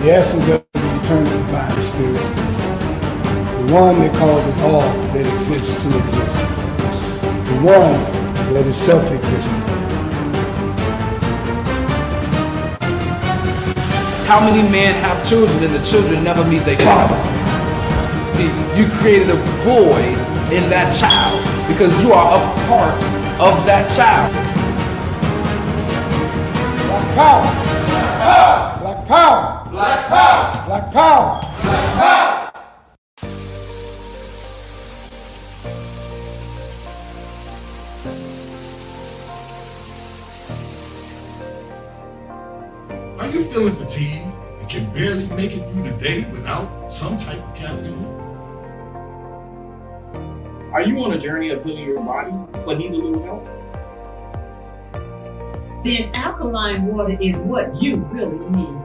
the essence of the eternal divine spirit, the one that causes all that exists to exist, the one that is self-existent. How many men have children and the children never meet their father? See, you created a void in that child because you are a part of that child. Black power! Black power! Black power! Black power! Black power! Are you feeling fatigued and can barely make it through the day without some type of caffeine? Are you on a journey of healing your body but need a little help? Then alkaline water is what you really need.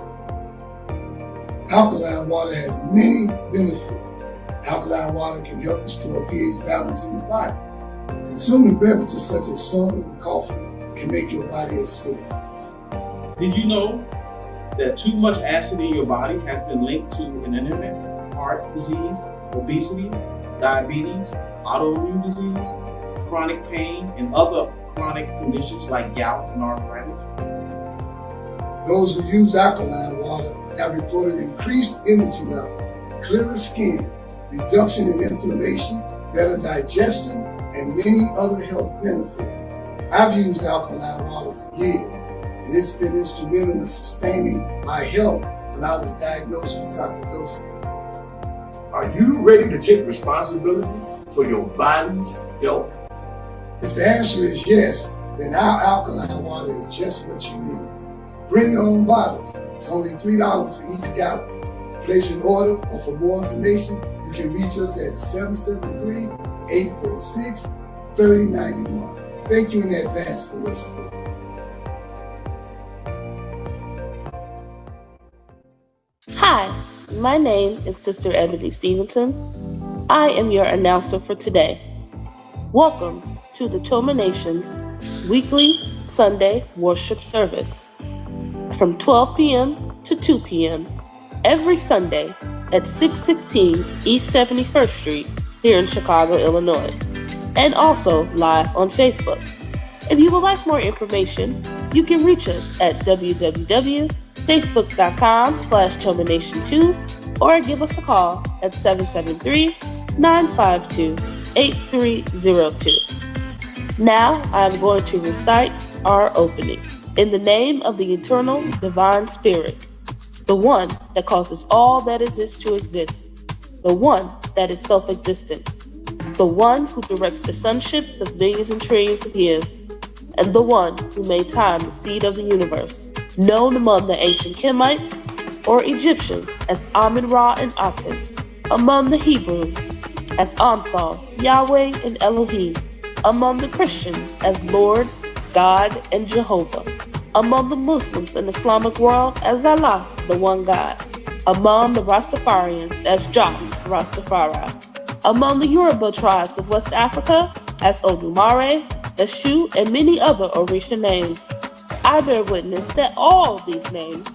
Alkaline water has many benefits. Alkaline water can help restore pH balance in the body. Consuming beverages such as soda and coffee can make your body acidic. Did you know that too much acid in your body has been linked to an internet, heart disease, obesity, diabetes, autoimmune disease, chronic pain, and other chronic conditions like gout and arthritis? Those who use alkaline water have reported increased energy levels, clearer skin, reduction in inflammation, better digestion, and many other health benefits. I've used alkaline water for years, and it's been instrumental in sustaining my health when I was diagnosed with sarcoidosis. Are you ready to take responsibility for your body's health? If the answer is yes, then our alkaline water is just what you need. Bring your own bottles. It's only $3 for each gallon. To place an order or for more information, you can reach us at 773-846-3091. Thank you in advance for your support. Hi, my name is Sister Ebony Stevenson. I am your announcer for today. Welcome to the Toma Nation's weekly Sunday worship service from 12 p.m. to 2 p.m. every Sunday at 616 East 71st Street here in Chicago, Illinois, and also live on Facebook. If you would like more information, you can reach us at www.facebook.com/TomaNation2 or give us a call at 773-952-8302. Now I am going to recite our opening. In the name of the eternal divine spirit, the one that causes all that exists to exist, the one that is self-existent, the one who directs the sunships of millions and trillions of years, and the one who made time the seed of the universe, known among the ancient Kemites or Egyptians as Amin-Ra and Aton, among the Hebrews as Ansal, Yahweh, and Elohim, among the Christians as Lord, God, and Jehovah, among the Muslims and Islamic world as Allah, the one God, among the Rastafarians as Jah, Rastafari, among the Yoruba tribes of West Africa as Odumare, Eshu, and many other Orisha names. I bear witness that all of these names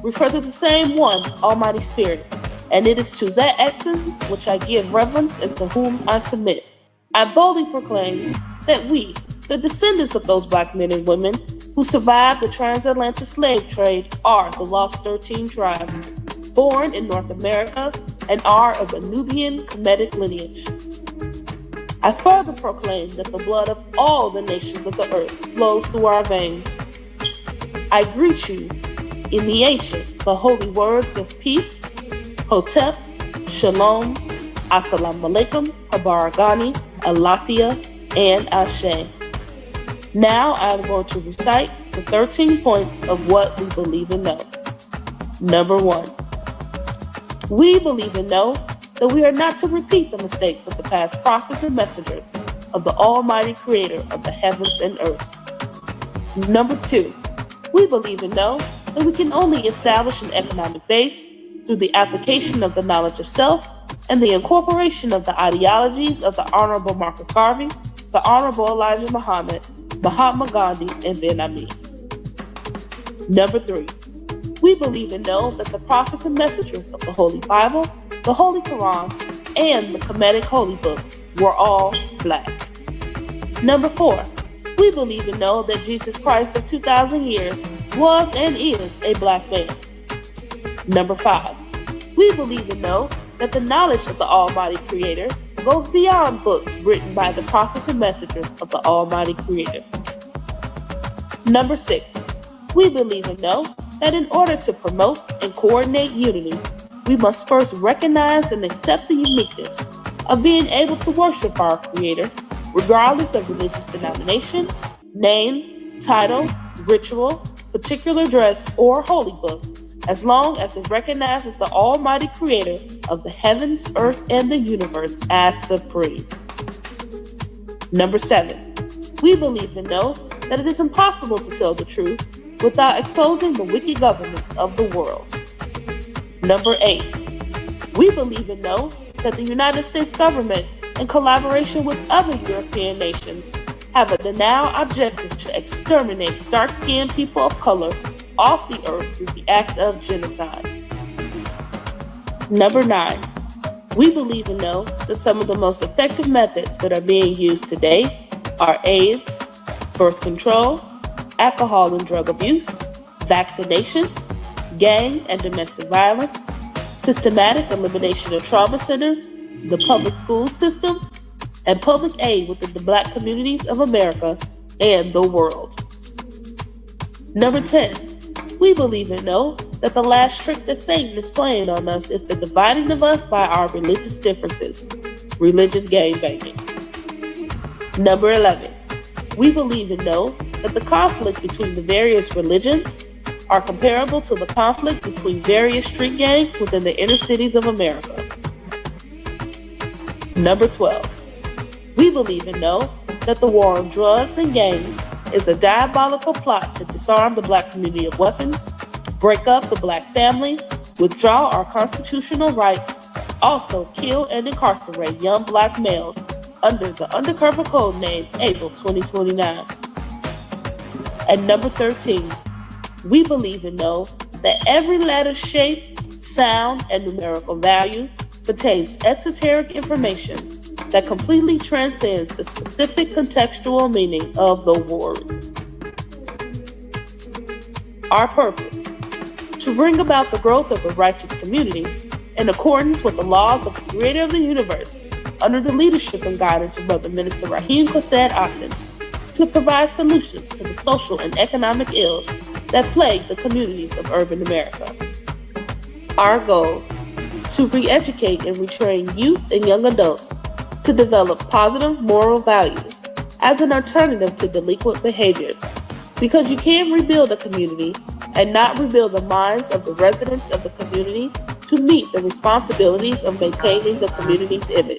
refer to the same one, Almighty Spirit, and it is to that essence which I give reverence and to whom I submit. I boldly proclaim that we, the descendants of those black men and women who survived the transatlantic slave trade, are the Lost 13 tribe, born in North America and are of a Nubian Kemetic lineage. I further proclaim that the blood of all the nations of the earth flows through our veins. I greet you in the ancient but holy words of peace, Hotep, Shalom, Assalamu alaikum, Habaragani, Alafia, and Ashe. Now I am going to recite the 13 points of what we believe and know. Number 1. We believe and know that we are not to repeat the mistakes of the past prophets and messengers of the Almighty Creator of the heavens and earth. Number 2. We believe and know that we can only establish an economic base through the application of the knowledge of self and the incorporation of the ideologies of the Honorable Marcus Garvey, the Honorable Elijah Muhammad, Mahatma Gandhi, and Ben Ami. Number 3. We believe and know that the prophets and messengers of the Holy Bible, the Holy Quran, and the Kemetic Holy Books were all black. Number 4, we believe and know that Jesus Christ of 2,000 years was and is a black man. Number 5, we believe and know that the knowledge of the Almighty Creator goes beyond books written by the prophets and messengers of the Almighty Creator. Number 6, we believe and know that in order to promote and coordinate unity, we must first recognize and accept the uniqueness of being able to worship our Creator, regardless of religious denomination, name, title, ritual, particular dress, or holy book, as long as it recognizes the Almighty Creator of the heavens, earth, and the universe as supreme. Number 7, we believe and know that it is impossible to tell the truth without exposing the wicked governments of the world. Number 8, we believe and know that the United States government, in collaboration with other European nations, have a now objective to exterminate dark-skinned people of color off the earth through the act of genocide. Number 9, we believe and know that some of the most effective methods that are being used today are AIDS, birth control, alcohol and drug abuse, vaccinations, gang and domestic violence, systematic elimination of trauma centers, the public school system, and public aid within the black communities of America and the world. Number 10, we believe and know that the last trick that Satan is playing on us is the dividing of us by our religious differences, religious gangbanging. Number 11, we believe and know that the conflict between the various religions are comparable to the conflict between various street gangs within the inner cities of America. Number 12, we believe and know that the war on drugs and gangs is a diabolical plot to disarm the black community of weapons, break up the black family, withdraw our constitutional rights, also kill and incarcerate young black males under the undercover code name April 2029. And number 13, we believe and know that every letter, shape, sound, and numerical value contains esoteric information that completely transcends the specific contextual meaning of the word. Our purpose: to bring about the growth of a righteous community in accordance with the laws of the Creator of the universe, under the leadership and guidance of Brother Minister Rahim Chesed Aton, to provide solutions to the social and economic ills that plague the communities of urban America. Our goal: to re-educate and retrain youth and young adults to develop positive moral values as an alternative to delinquent behaviors, because you can't rebuild a community and not rebuild the minds of the residents of the community to meet the responsibilities of maintaining the community's image.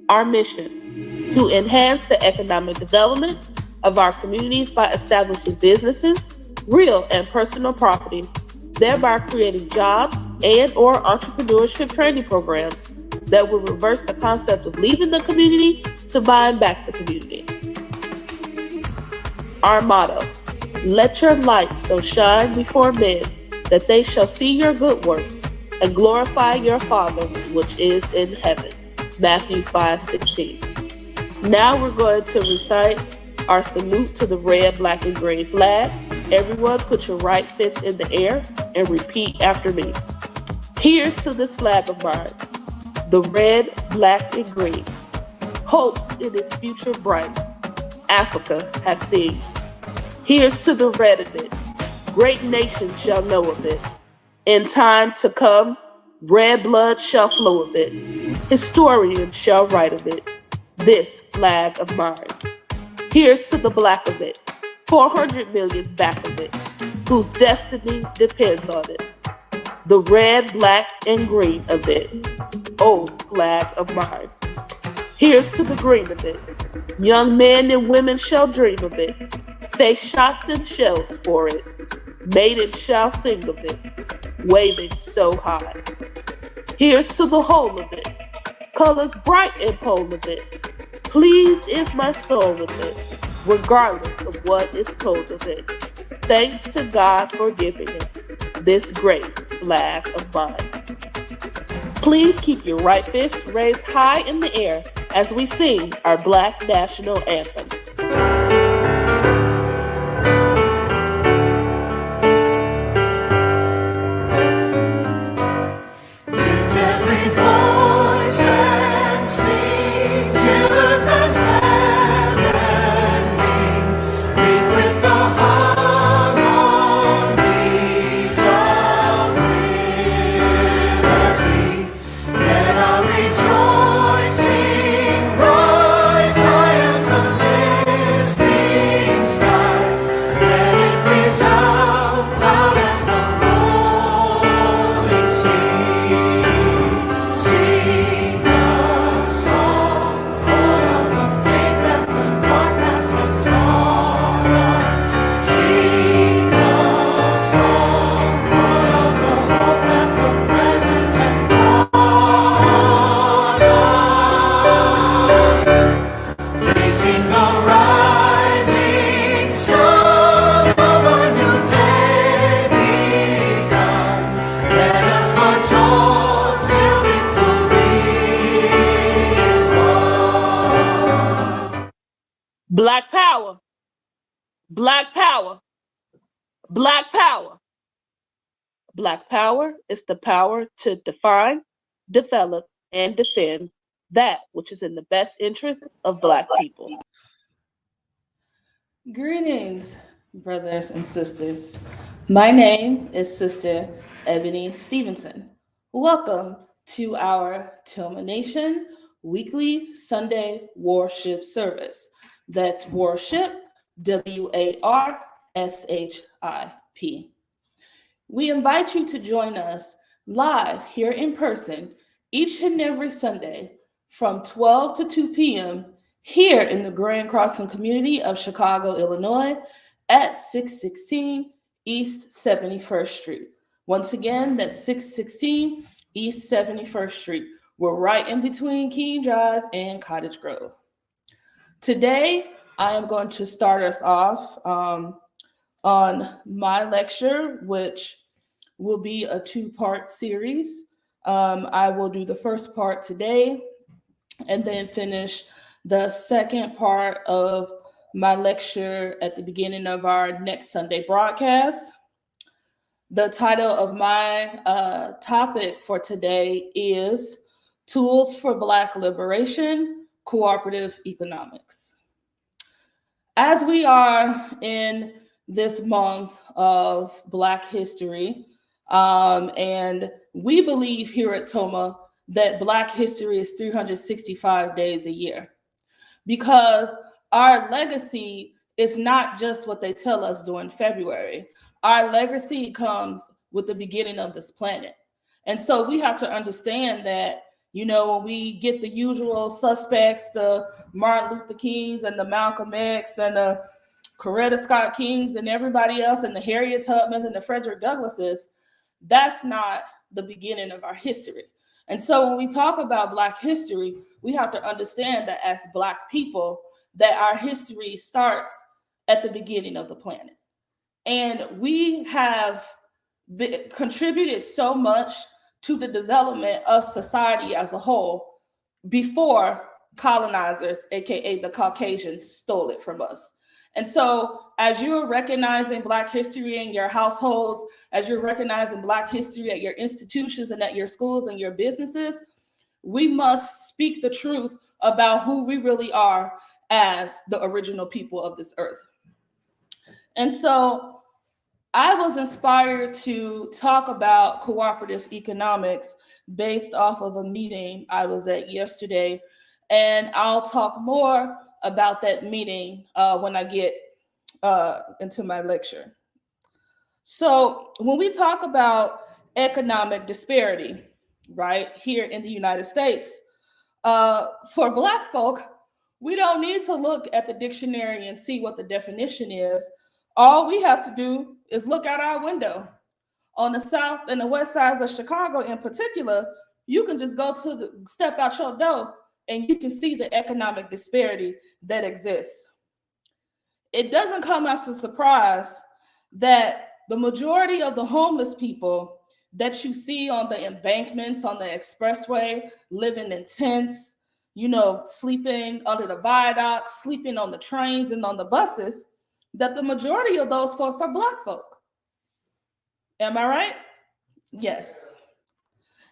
Our mission: to enhance the economic development of our communities by establishing businesses, real and personal properties, thereby creating jobs and/or entrepreneurship training programs that will reverse the concept of leaving the community to buying back the community. Our motto: let your light so shine before men that they shall see your good works and glorify your Father which is in heaven. Matthew 5:16. Now we're going to recite our salute to the red, black, and green flag. Everyone put your right fist in the air and repeat after me. Here's to this flag of mine, the red, black, and green. Hopes in its future bright, Africa has seen. Here's to the red of it, great nations shall know of it. In time to come, red blood shall flow of it. Historians shall write of it, this flag of mine. Here's to the black of it, 400 million's back of it, whose destiny depends on it. The red, black, and green of it, oh flag of mine. Here's to the green of it, young men and women shall dream of it, face shots and shells for it, maidens shall sing of it, waving so high. Here's to the whole of it, colors bright and pole of it, pleased is my soul with it, regardless of what is told of it. Thanks to God for giving me this great flag of mine. Please keep your right fist raised high in the air as we sing our Black National Anthem. Lift every voice and sing till earth and heaven ring with the harmonies of liberty. Let our rejoicing rise high as the listening skies. Let it resound loud as the rolling sea. Sing a song full of the faith that the dark past has taught us. Sing a song full of the hope that the present has brought us. Facing the rising sun of a new day begun. Let us march on till victory is won. Black power, black power, black power. Black power is the power to define, develop, and defend that which is in the best interest of Black people. Greetings, brothers and sisters. My name is Sister Ebony Stevenson. Welcome to our Tillman Nation weekly Sunday worship service. That's worship, WARSHIP. We invite you to join us live here in person each and every Sunday from 12 to 2 p.m. here in the Grand Crossing community of Chicago, Illinois at 616 East 71st Street. Once again, that's 616 East 71st Street. We're right in between Keene Drive and Cottage Grove. Today, I am going to start us off on my lecture, which will be a two-part series. I will do the first part today and then finish the second part of my lecture at the beginning of our next Sunday broadcast. The title of my topic for today is Tools for Black Liberation, Cooperative Economics. As we are in this month of Black history, and we believe here at TOMA that Black history is 365 days a year, because our legacy is not just what they tell us during February. Our legacy comes with the beginning of this planet. And so we have to understand that, you know, when we get the usual suspects, the Martin Luther Kings and the Malcolm X and the Coretta Scott Kings and everybody else and the Harriet Tubmans and the Frederick Douglasses, that's not the beginning of our history. And so when we talk about Black history, we have to understand that as Black people, that our history starts at the beginning of the planet. And we have contributed so much to the development of society as a whole before colonizers, aka the Caucasians, stole it from us. And so as you're recognizing Black history in your households, as you're recognizing Black history at your institutions and at your schools and your businesses, we must speak the truth about who we really are as the original people of this earth. And so I was inspired to talk about cooperative economics based off of a meeting I was at yesterday. And I'll talk more about that meeting when I get into my lecture. So when we talk about economic disparity, right, here in the United States, for Black folk, we don't need to look at the dictionary and see what the definition is. All we have to do is look out our window. On the south and the west sides of Chicago in particular, you can just step out your door and you can see the economic disparity that exists. It doesn't come as a surprise that the majority of the homeless people that you see on the embankments, on the expressway, living in tents, sleeping under the viaducts, sleeping on the trains and on the buses, that the majority of those folks are Black folk. Am I right? Yes.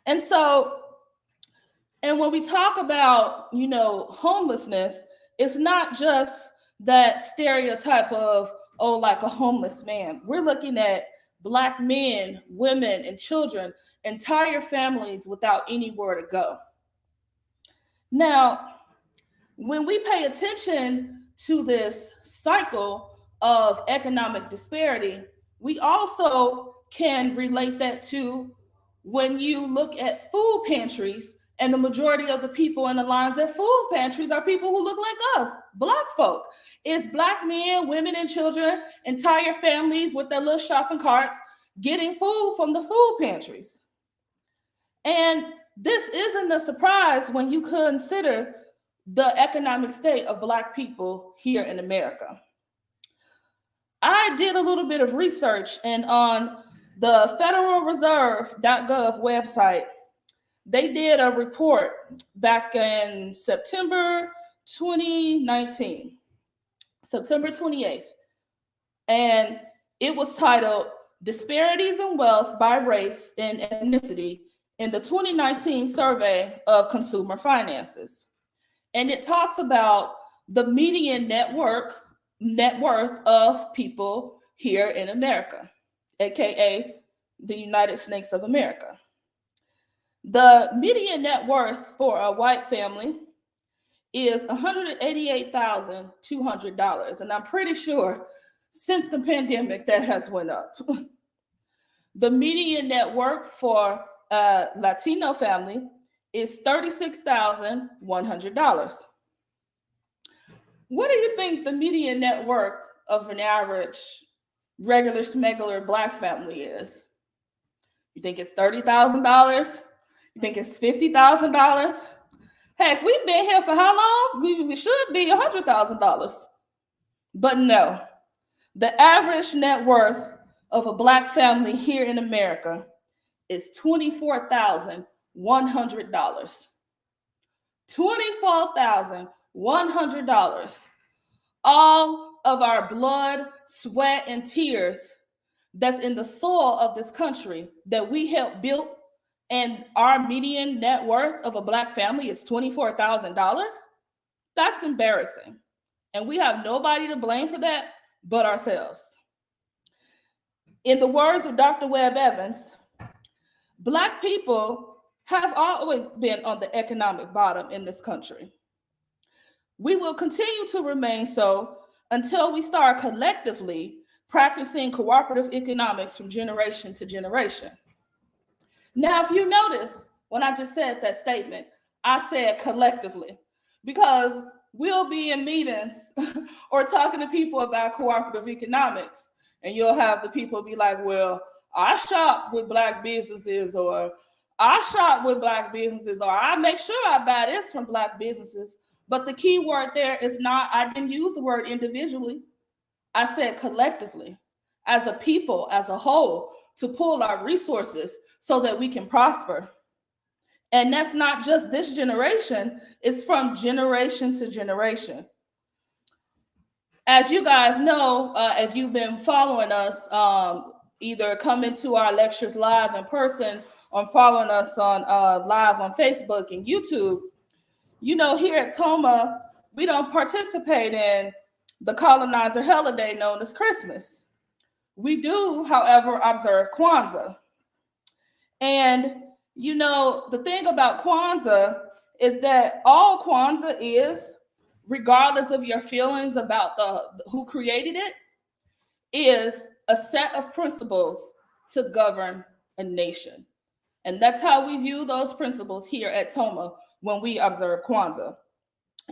And so, and when we talk about, homelessness, it's not just that stereotype of, oh, like a homeless man. We're looking at Black men, women, and children, entire families without anywhere to go. Now, when we pay attention to this cycle of economic disparity, we also can relate that to when you look at food pantries, and the majority of the people in the lines at food pantries are people who look like us, Black folk. It's Black men, women, and children, entire families with their little shopping carts getting food from the food pantries. And this isn't a surprise when you consider the economic state of Black people here in America. I did a little bit of research, and on the federalreserve.gov website, they did a report back in September 2019, September 28th, and it was titled Disparities in Wealth by Race and Ethnicity in the 2019 Survey of Consumer Finances. And it talks about the median net worth of people here in America, aka the United States of America. The median net worth for a white family is $188,200, and I'm pretty sure since the pandemic that has went up. The median net worth for a Latino family is $36,100. What do you think the median net worth of an average regular smuggler Black family is? You think it's $30,000? You think it's $50,000? Heck, we've been here for how long? We should be $100,000. But no, the average net worth of a Black family here in America is $24,100. $24,100. All of our blood, sweat, and tears that's in the soil of this country that we helped build, and our median net worth of a Black family is $24,000. That's embarrassing. And we have nobody to blame for that but ourselves. In the words of Dr. Webb Evans, Black people have always been on the economic bottom in this country. We will continue to remain so until we start collectively practicing cooperative economics from generation to generation. Now, if you notice, when I just said that statement, I said collectively, because we'll be in meetings or talking to people about cooperative economics, and you'll have the people be like, well, I shop with Black businesses, or I shop with Black businesses, or I make sure I buy this from Black businesses. But the key word there is not, I didn't use the word individually. I said collectively, as a people, as a whole, to pull our resources so that we can prosper. And that's not just this generation, it's from generation to generation. As you guys know, if you've been following us, either coming to our lectures live in person or following us on live on Facebook and YouTube, you know, here at Toma, we don't participate in the colonizer holiday known as Christmas. We do, however, observe Kwanzaa. And, you know, the thing about Kwanzaa is that all Kwanzaa is, regardless of your feelings about who created it, is a set of principles to govern a nation. And that's how we view those principles here at Toma when we observe Kwanzaa.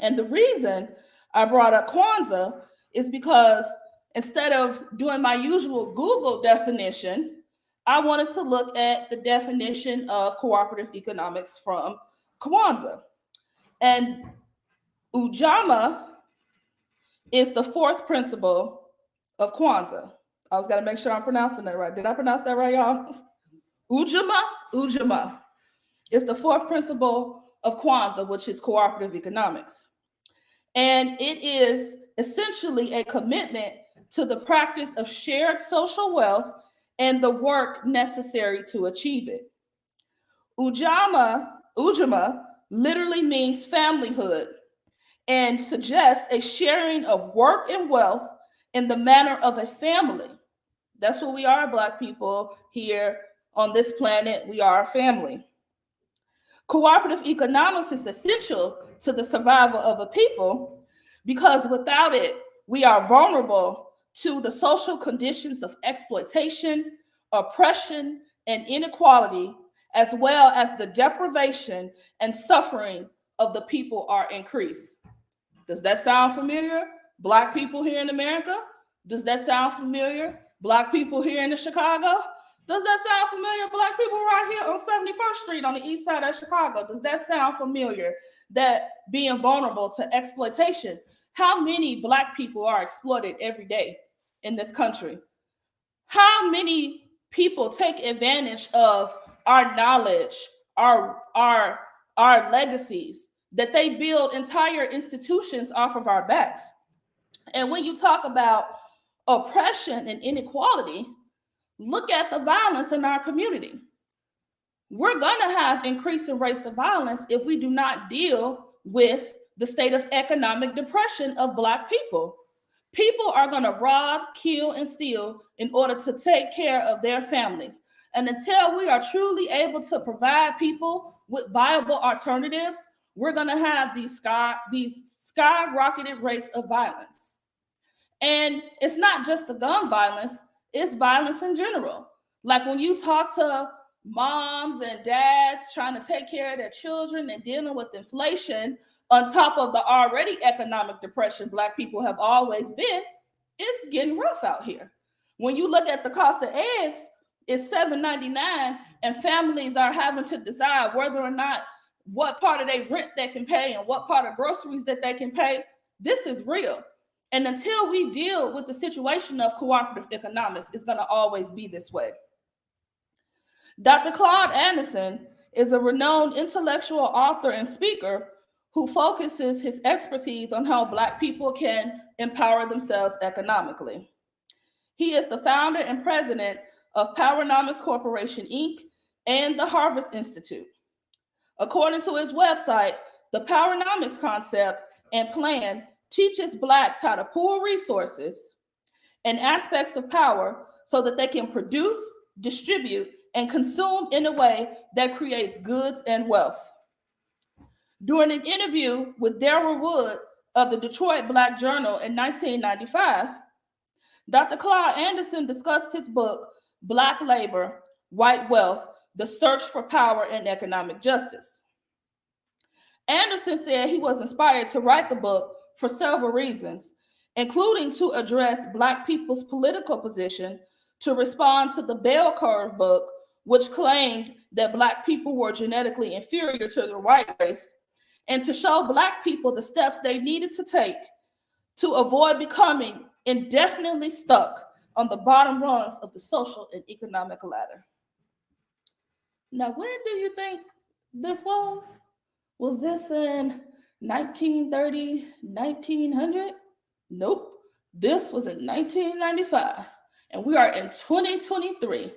And the reason I brought up Kwanzaa is because instead of doing my usual Google definition, I wanted to look at the definition of cooperative economics from Kwanzaa. And Ujamaa is the fourth principle of Kwanzaa. I was got to make sure I'm pronouncing that right. Did I pronounce that right, y'all? Ujamaa is the fourth principle of Kwanzaa, which is cooperative economics. And it is essentially a commitment to the practice of shared social wealth and the work necessary to achieve it. Ujamaa literally means familyhood and suggests a sharing of work and wealth in the manner of a family. That's what we are, Black people here on this planet. We are a family. Cooperative economics is essential to the survival of a people because without it, we are vulnerable to the social conditions of exploitation, oppression, and inequality, as well as the deprivation and suffering of the people are increased. Does that sound familiar? Black people here in America? Does that sound familiar? Black people here in Chicago? Does that sound familiar? Black people right here on 71st Street on the east side of Chicago. Does that sound familiar? That being vulnerable to exploitation. How many Black people are exploited every day in this country? How many people take advantage of our knowledge, our legacies, that they build entire institutions off of our backs? And when you talk about oppression and inequality, look at the violence in our community. We're going to have increasing rates of violence if we do not deal with the state of economic depression of Black people. People are going to rob, kill, and steal in order to take care of their families. And until we are truly able to provide people with viable alternatives, we're going to have these skyrocketed rates of violence. And it's not just the gun violence, it's violence in general. Like when you talk to moms and dads trying to take care of their children and dealing with inflation on top of the already economic depression Black people have always been, it's getting rough out here. When you look at the cost of eggs, it's $7.99, and families are having to decide whether or not what part of their rent they can pay and what part of groceries that they can pay. This is real. And until we deal with the situation of cooperative economics, it's going to always be this way. Dr. Claude Anderson is a renowned intellectual author and speaker who focuses his expertise on how Black people can empower themselves economically. He is the founder and president of Powernomics Corporation, Inc. and the Harvest Institute. According to his website, the Powernomics concept and plan teaches Blacks how to pool resources and aspects of power so that they can produce, distribute, and consume in a way that creates goods and wealth. During an interview with Darrell Wood of the Detroit Black Journal in 1995, Dr. Claude Anderson discussed his book, Black Labor, White Wealth, The Search for Power and Economic Justice. Anderson said he was inspired to write the book for several reasons, including to address Black people's political position, to respond to the bell curve book, which claimed that Black people were genetically inferior to the white race, and to show Black people the steps they needed to take to avoid becoming indefinitely stuck on the bottom rungs of the social and economic ladder. Now, when do you think this was? Was this in 1930, 1900? Nope. This was in 1995. And we are in 2023.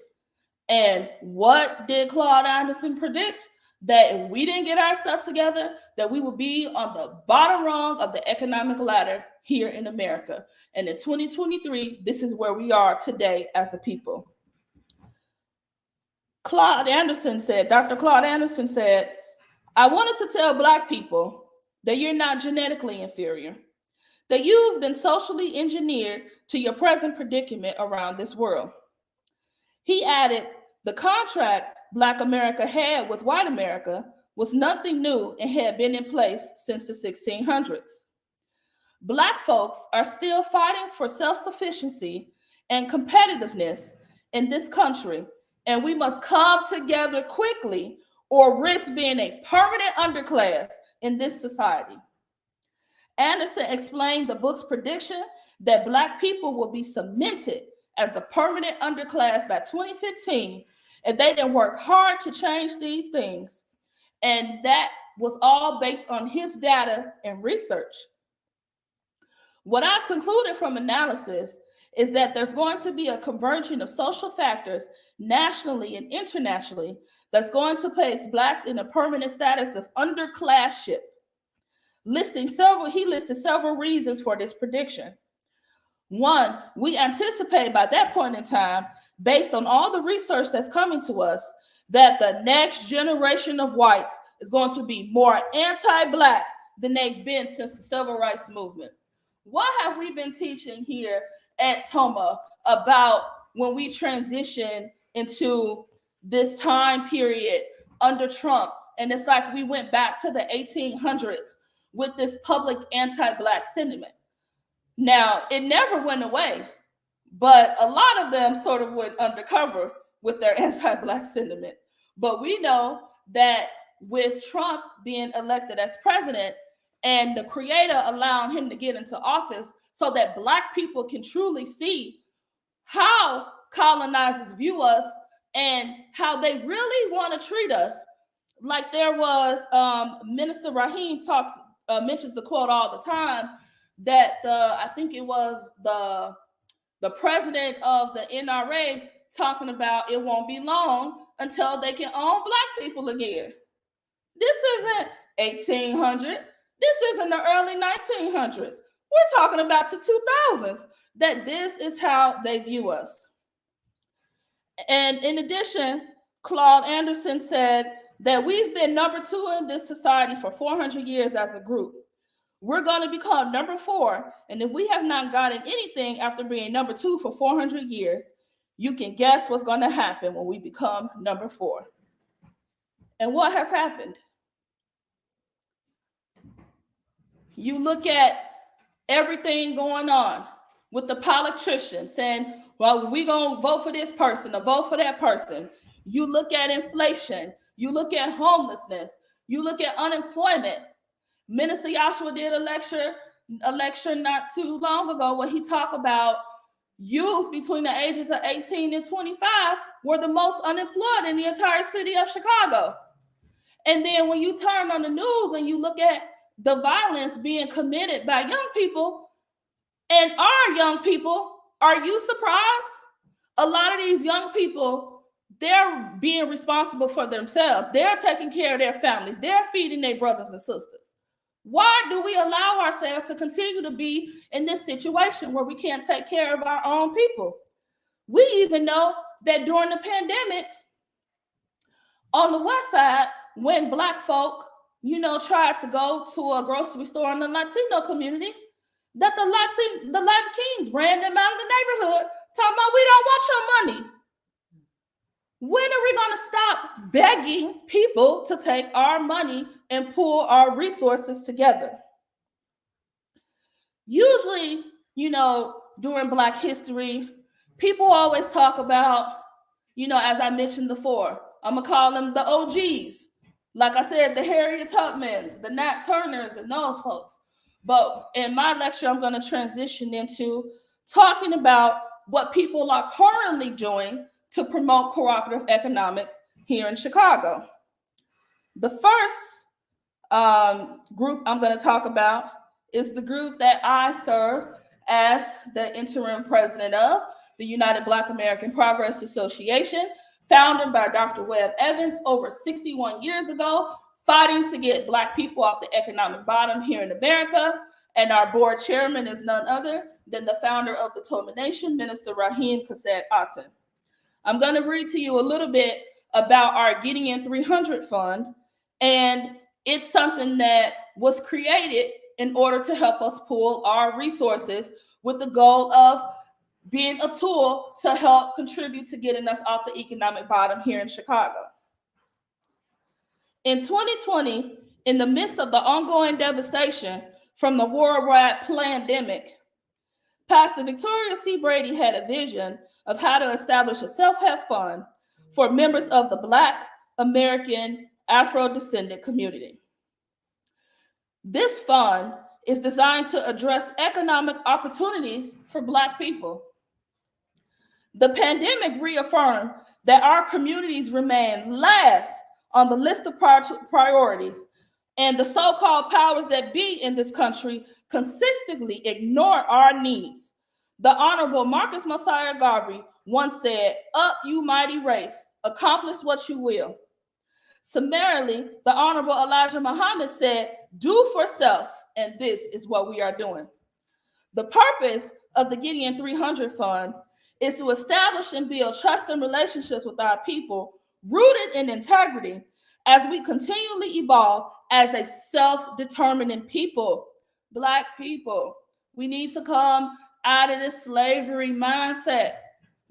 And what did Claude Anderson predict? That if we didn't get our stuff together, that we would be on the bottom rung of the economic ladder here in America. And in 2023, this is where we are today as a people. Dr. Claude Anderson said, I wanted to tell Black people that you're not genetically inferior, that you've been socially engineered to your present predicament around this world. He added, the contract Black America had with white America was nothing new and had been in place since the 1600s. Black folks are still fighting for self-sufficiency and competitiveness in this country, and we must come together quickly or risk being a permanent underclass in this society. Anderson explained the book's prediction that Black people will be cemented as the permanent underclass by 2015, and they didn't work hard to change these things. And that was all based on his data and research. What I've concluded from analysis is that there's going to be a convergence of social factors nationally and internationally that's going to place Blacks in a permanent status of underclassship. He listed several reasons for this prediction. One, we anticipate by that point in time, based on all the research that's coming to us, that the next generation of whites is going to be more anti-Black than they've been since the Civil Rights Movement. What have we been teaching here at Toma about when we transition into this time period under Trump? And it's like we went back to the 1800s with this public anti-Black sentiment. Now, it never went away, but a lot of them sort of went undercover with their anti-Black sentiment. But we know that with Trump being elected as president and the creator allowing him to get into office so that Black people can truly see how colonizers view us and how they really want to treat us. Like there was Minister Rahim mentions the quote all the time that I think it was the president of the NRA talking about it won't be long until they can own Black people again. This isn't 1800. This isn't the early 1900s. We're talking about the 2000s, that this is how they view us. And in addition, Claude Anderson said that we've been number 2 in this society for 400 years as a group. We're going to become number 4. And if we have not gotten anything after being number 2 for 400 years, you can guess what's going to happen when we become number 4. And what has happened? You look at everything going on with the politicians saying, well, we're going to vote for this person or vote for that person. You look at inflation. You look at homelessness. You look at unemployment. Minister Joshua did a lecture not too long ago where he talked about youth between the ages of 18 and 25 were the most unemployed in the entire city of Chicago. And then when you turn on the news and you look at the violence being committed by young people and our young people, are you surprised? A lot of these young people, they're being responsible for themselves. They're taking care of their families. They're feeding their brothers and sisters. Why do we allow ourselves to continue to be in this situation where we can't take care of our own people? We even know that during the pandemic, on the West Side, when Black folk, tried to go to a grocery store in the Latino community, that the Latin Kings ran them out of the neighborhood, talking about, we don't want your money. When are we going to stop begging people to take our money and pool our resources together? Usually, during Black history, people always talk about, as I mentioned before, I'm going to call them the OGs. Like I said, the Harriet Tubmans, the Nat Turners, and those folks. But in my lecture, I'm going to transition into talking about what people are currently doing to promote cooperative economics here in Chicago. The first group I'm going to talk about is the group that I serve as the interim president of, the United Black American Progress Association, founded by Dr. Webb Evans over 61 years ago, fighting to get Black people off the economic bottom here in America. And our board chairman is none other than the founder of the Toma Nation, Minister Rahim Chesed Aton. I'm going to read to you a little bit about our Getting In 300 Fund, and it's something that was created in order to help us pool our resources with the goal of being a tool to help contribute to getting us off the economic bottom here in Chicago. In 2020, in the midst of the ongoing devastation from the worldwide pandemic, Pastor Victoria C. Brady had a vision of how to establish a self-help fund for members of the Black American Afro-descendant community. This fund is designed to address economic opportunities for Black people. The pandemic reaffirmed that our communities remain last on the list of priorities, and the so-called powers that be in this country consistently ignore our needs. The Honorable Marcus Mosiah Garvey once said, "Up, you mighty race, accomplish what you will." Summarily, the Honorable Elijah Muhammad said, "Do for self," and this is what we are doing. The purpose of the Gideon 300 Fund is to establish and build trust and relationships with our people rooted in integrity as we continually evolve as a self-determining people. Black people, we need to come out of this slavery mindset.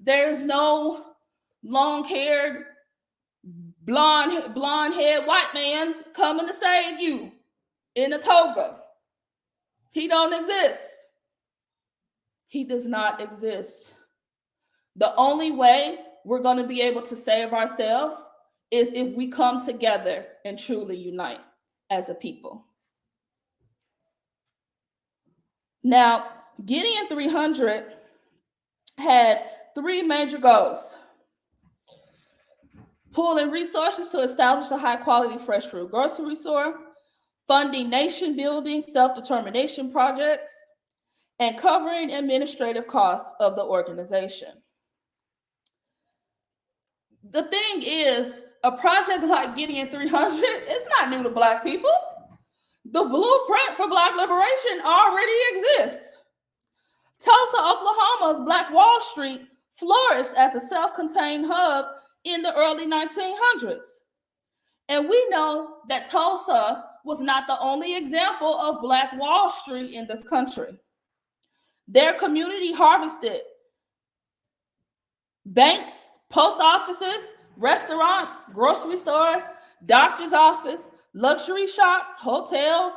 There's no long-haired, blonde-haired white man coming to save you in a toga. He don't exist. He does not exist. The only way we're going to be able to save ourselves is if we come together and truly unite as a people. Now, Gideon 300 had 3 major goals: pooling resources to establish a high-quality fresh fruit grocery store, funding nation-building self-determination projects, and covering administrative costs of the organization. The thing is, a project like Gideon 300 is not new to Black people. The blueprint for Black liberation already exists. Tulsa, Oklahoma's Black Wall Street flourished as a self-contained hub in the early 1900s. And we know that Tulsa was not the only example of Black Wall Street in this country. Their community harvested banks, post offices, restaurants, grocery stores, doctor's office, luxury shops, hotels,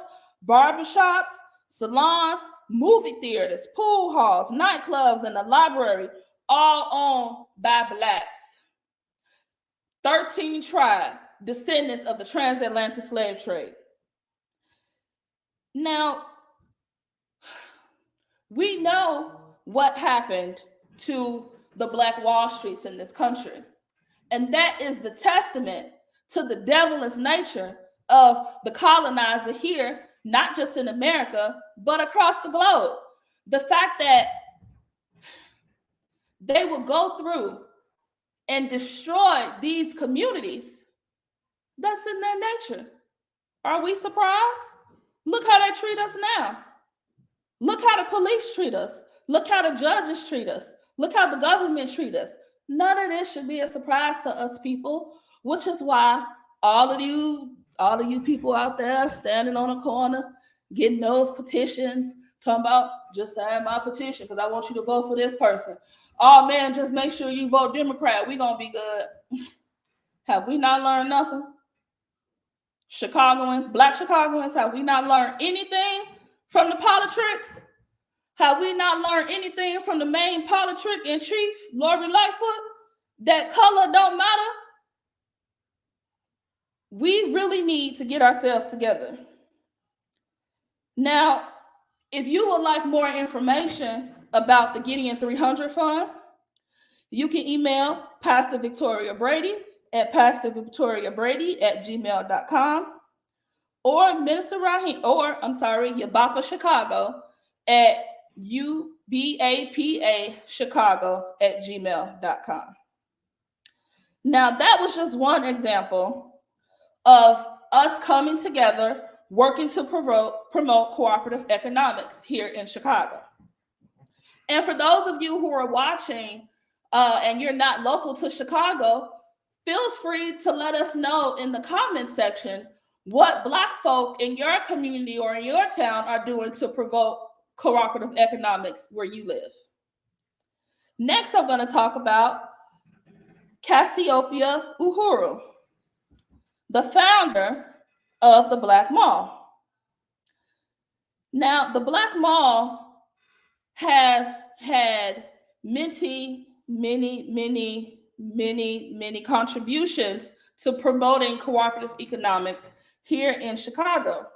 barbershops, salons, movie theaters, pool halls, nightclubs, and a library, all owned by Blacks. 13 tribes, descendants of the transatlantic slave trade. Now, we know what happened to the Black Wall Streets in this country. And that is the testament to the devilish nature of the colonizer here, not just in America, but across the globe. The fact that they would go through and destroy these communities, that's in their nature. Are we surprised? Look how they treat us now. Look how the police treat us. Look how the judges treat us. Look how the government treat us. None of this should be a surprise to us people, which is why all of you people out there standing on a corner, getting those petitions, talking about just sign my petition because I want you to vote for this person. Oh man, just make sure you vote Democrat. We're going to be good. Have we not learned nothing? Chicagoans, Black Chicagoans, have we not learned anything from the politics? Have we not learned anything from the main politic in chief, Lori Lightfoot, that color don't matter? We really need to get ourselves together. Now, if you would like more information about the Gideon 300 Fund, you can email Pastor Victoria Brady at pastorvictoriabrady@gmail.com or Minister Rahim, Yabapa Chicago at ubapachicago@gmail.com. Now, that was just one example of us coming together, working to promote cooperative economics here in Chicago. And for those of you who are watching and you're not local to Chicago, feel free to let us know in the comments section what Black folk in your community or in your town are doing to promote cooperative economics where you live. Next, I'm going to talk about Cassiopeia Uhuru, the founder of the Black Mall. Now, the Black Mall has had many contributions to promoting cooperative economics here in Chicago.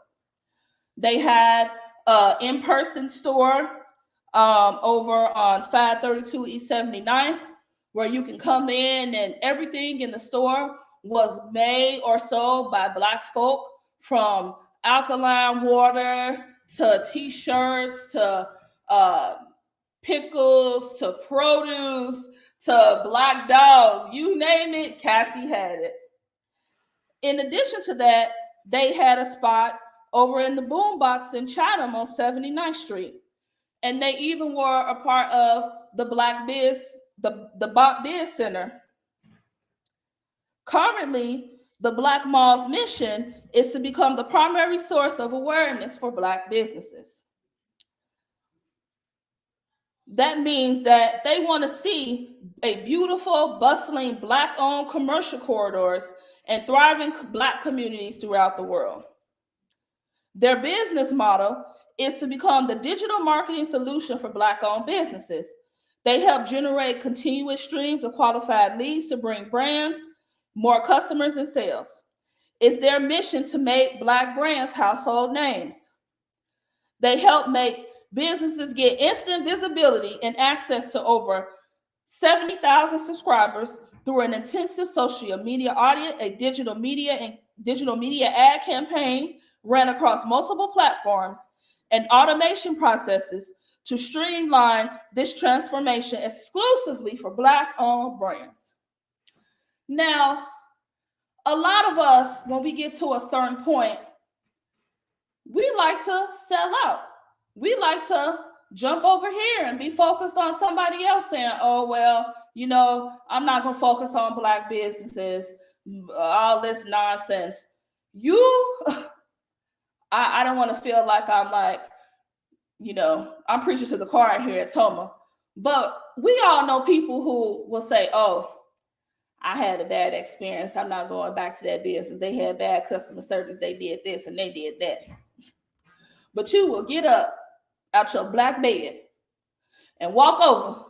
They had an in-person store over on 532 East 79th, where you can come in and everything in the store was made or sold by Black folk, from alkaline water to t-shirts to pickles to produce to Black dolls, you name it, Cassie had it. In addition to that, they had a spot over in the Boombox in Chatham on 79th Street. And they even were a part of the Black Biz, the Bach Biz Center. Currently, the Black Mall's mission is to become the primary source of awareness for Black businesses. That means that they want to see a beautiful, bustling, Black-owned commercial corridors and thriving Black communities throughout the world. Their business model is to become the digital marketing solution for Black-owned businesses. They help generate continuous streams of qualified leads to bring brands more customers and sales. It's their mission to make Black brands household names. They help make businesses get instant visibility and access to over 70,000 subscribers through an intensive social media audit, a digital media ad campaign ran across multiple platforms, and automation processes to streamline this transformation exclusively for Black-owned brands. Now, a lot of us, when we get to a certain point, we like to sell out. We like to jump over here and be focused on somebody else saying, oh, well, you know, I'm not going to focus on Black businesses, all this nonsense. I don't want to feel like I'm like, you know, I'm preaching to the choir here at Toma. But we all know people who will say, oh, I had a bad experience. I'm not going back to that business. They had bad customer service. They did this and they did that. But you will get up out your Black bed and walk over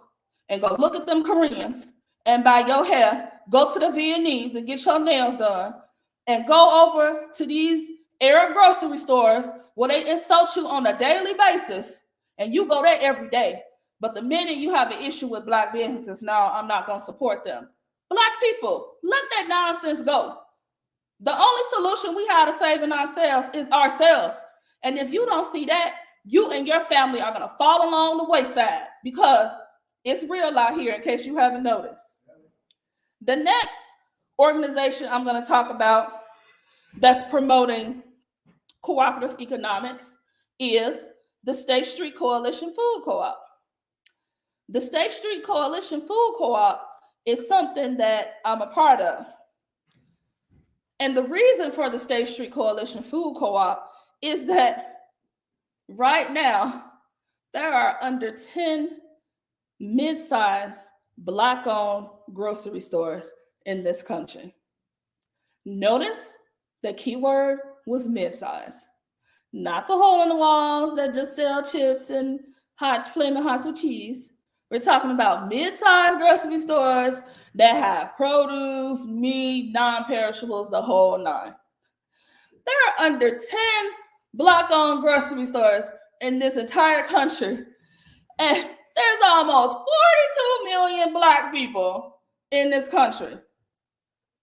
and go look at them Koreans and buy your hair, go to the Viennese and get your nails done, and go over to these Arab grocery stores where they insult you on a daily basis, and you go there every day. But the minute you have an issue with Black businesses, no, I'm not going to support them. Black people, let that nonsense go. The only solution we have to saving ourselves is ourselves. And if you don't see that, you and your family are going to fall along the wayside, because it's real out here, in case you haven't noticed. The next organization I'm going to talk about that's promoting cooperative economics is the State Street Coalition Food Co-op. The State Street Coalition Food Co-op is something that I'm a part of. And the reason for the State Street Coalition Food Co-op is that right now, there are under 10 mid-sized Black-owned grocery stores in this country. Notice the key word was mid-size, not the hole in the walls that just sell chips and flaming hot with cheese. We're talking about mid-sized grocery stores that have produce, meat, non-perishables, the whole nine. There are under 10 Black-owned grocery stores in this entire country, and there's almost 42 million Black people in this country.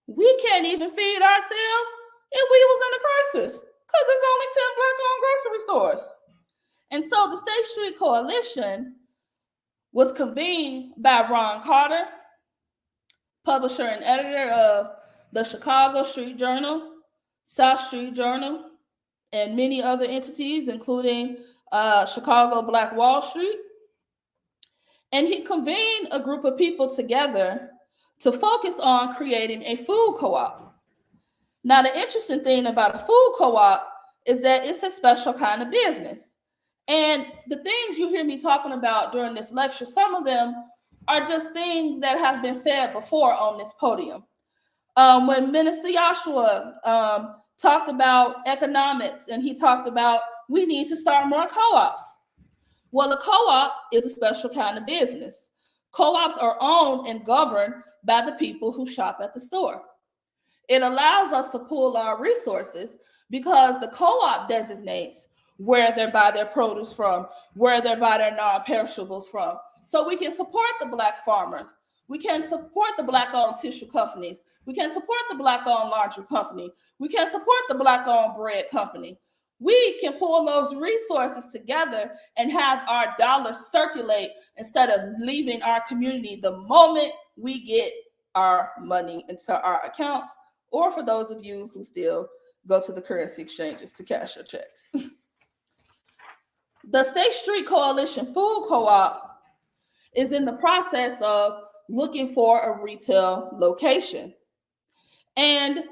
We can't even feed ourselves if we was in a crisis, because there's only 10 Black-owned grocery stores. And so the State Street Coalition was convened by Ron Carter, publisher and editor of the Chicago Street Journal, South Street Journal, and many other entities, including Chicago Black Wall Street. And he convened a group of people together to focus on creating a food co-op. Now, the interesting thing about a food co-op is that it's a special kind of business. And the things you hear me talking about during this lecture, some of them are just things that have been said before on this podium. When Minister Joshua talked about economics, and he talked about we need to start more co-ops. Well, a co-op is a special kind of business. Co-ops are owned and governed by the people who shop at the store. It allows us to pool our resources because the co-op designates where they buy their produce from, where they buy their non-perishables from. So we can support the Black farmers. We can support the Black-owned tissue companies. We can support the Black-owned laundry company. We can support the Black-owned bread company. We can pull those resources together and have our dollars circulate instead of leaving our community the moment we get our money into our accounts, or for those of you who still go to the currency exchanges to cash your checks. The State Street Coalition Food Co-op is in the process of looking for a retail location. And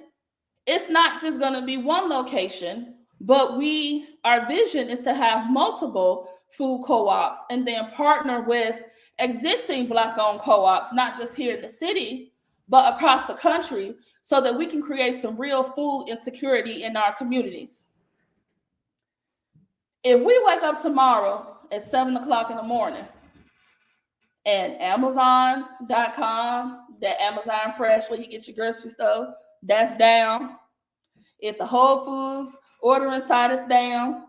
it's not just going to be one location, but our vision is to have multiple food co-ops and then partner with existing Black-owned co-ops, not just here in the city, but across the country, so that we can create some real food insecurity in our communities. If we wake up tomorrow at 7 o'clock in the morning and Amazon.com, that Amazon Fresh where you get your grocery stuff, that's down. If the Whole Foods ordering site is down,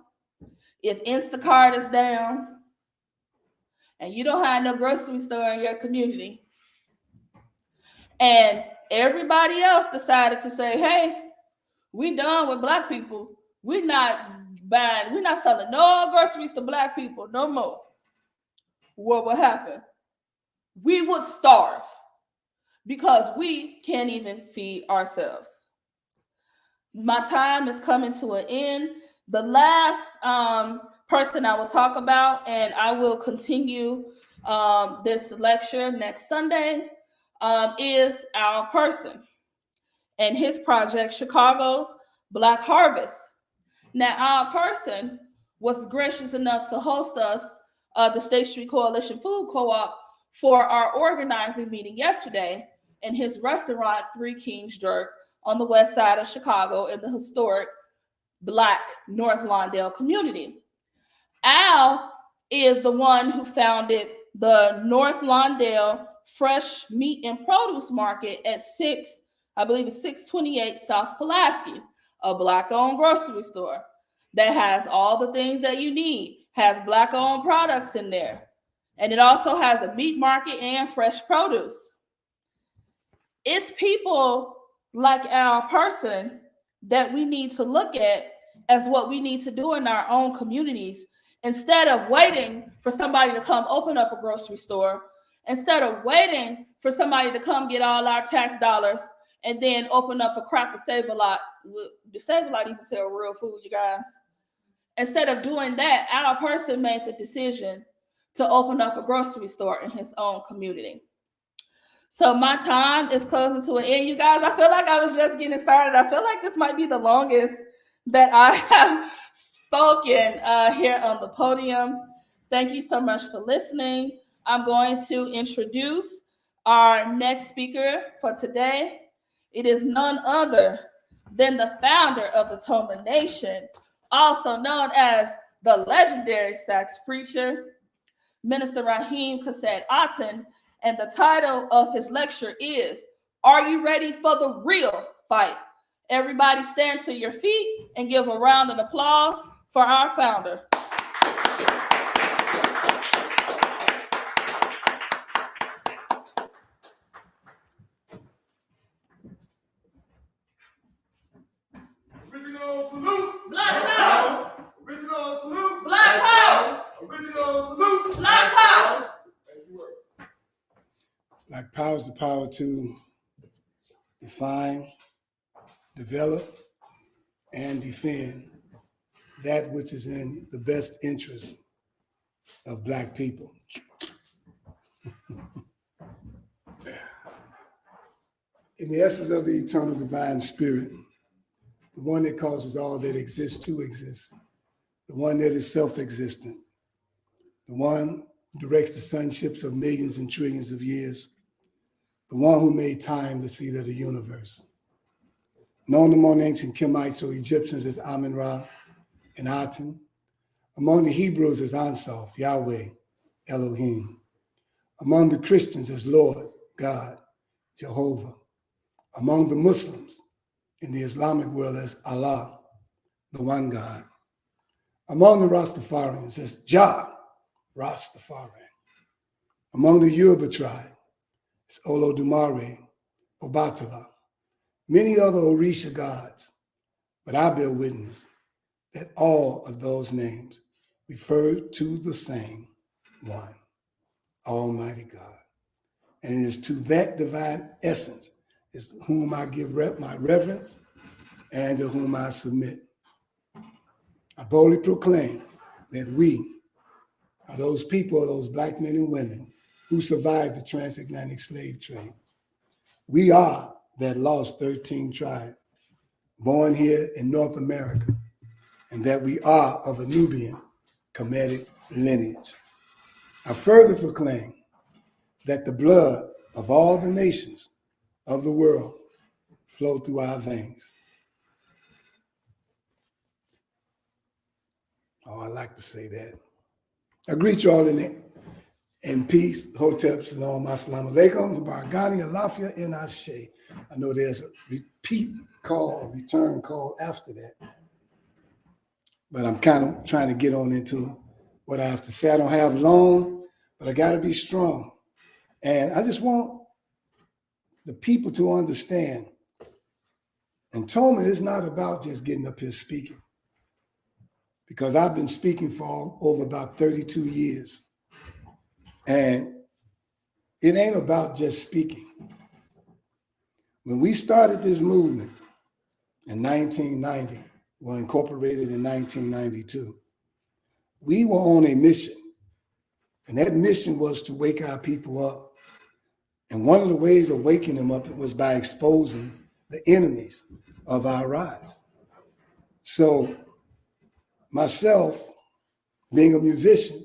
if Instacart is down, and you don't have no grocery store in your community, and everybody else decided to say, hey, we done with Black people. We're not selling no groceries to Black people no more. What would happen? We would starve because we can't even feed ourselves. My time is coming to an end. The last person I will talk about, and I will continue this lecture next Sunday, is our person and his project, Chicago's Black Harvest. Now, our person was gracious enough to host us, the State Street Coalition Food Co-op, for our organizing meeting yesterday in his restaurant, Three Kings Jerk, on the west side of Chicago in the historic Black North Lawndale community. Al is the one who founded the North Lawndale Fresh Meat and Produce Market at 628 South Pulaski, a Black-owned grocery store that has all the things that you need, has Black-owned products in there. And it also has a meat market and fresh produce. It's people like our person that we need to look at as what we need to do in our own communities, instead of waiting for somebody to come open up a grocery store, instead of waiting for somebody to come get all our tax dollars and then open up a crap and Save-A-Lot. The Save-A-Lot even sell real food, you guys. Instead of doing that, our person made the decision to open up a grocery store in his own community. So my time is closing to an end, you guys. I feel like I was just getting started. I feel like this might be the longest that I have spoken here on the podium. Thank you so much for listening. I'm going to introduce our next speaker for today. It is none other than the founder of the Toma Nation, also known as the legendary sax preacher, Minister Rahim Chesed Aton, and the title of his lecture is, Are You Ready for the Real Fight? Everybody stand to your feet and give a round of applause for our founder. Original salute. Black power. Original salute. Black power. Original salute. Black power. Thank you. Black power is the power to define, develop, and defend that which is in the best interest of Black people. In the essence of the eternal divine spirit, the one that causes all that exists to exist, the one that is self-existent, the one who directs the sunships of millions and trillions of years, the one who made time the seat of the universe. Known among ancient Kemites or Egyptians as Amun-Ra and Aton, among the Hebrews as Ansof, Yahweh, Elohim, among the Christians as Lord, God, Jehovah, among the Muslims in the Islamic world as Allah, the one God, among the Rastafarians as Jah, Rastafari, among the Yoruba tribe it's Olodumare, Obatala, many other Orisha gods, but I bear witness that all of those names refer to the same one, Almighty God. And it is to that divine essence is to whom I give my reverence and to whom I submit. I boldly proclaim that we are those people, those black men and women who survived the transatlantic slave trade. We are that lost 13 tribe born here in North America, and that we are of a Nubian Kemetic lineage. I further proclaim that the blood of all the nations of the world flow through our veins. Oh, I like to say that. I greet you all in peace. Hotep Salam, Assalamu alaikum, Baragani, Alafia, and Ashe. I know there's a repeat call, a return call after that. But I'm kind of trying to get on into what I have to say. I don't have long, but I got to be strong. And I just want the people to understand, and Toma is not about just getting up here speaking, because I've been speaking for over about 32 years. And it ain't about just speaking. When we started this movement in 1990, well, incorporated in 1992, we were on a mission. And that mission was to wake our people up. And one of the ways of waking them up was by exposing the enemies of our rise. So myself, being a musician,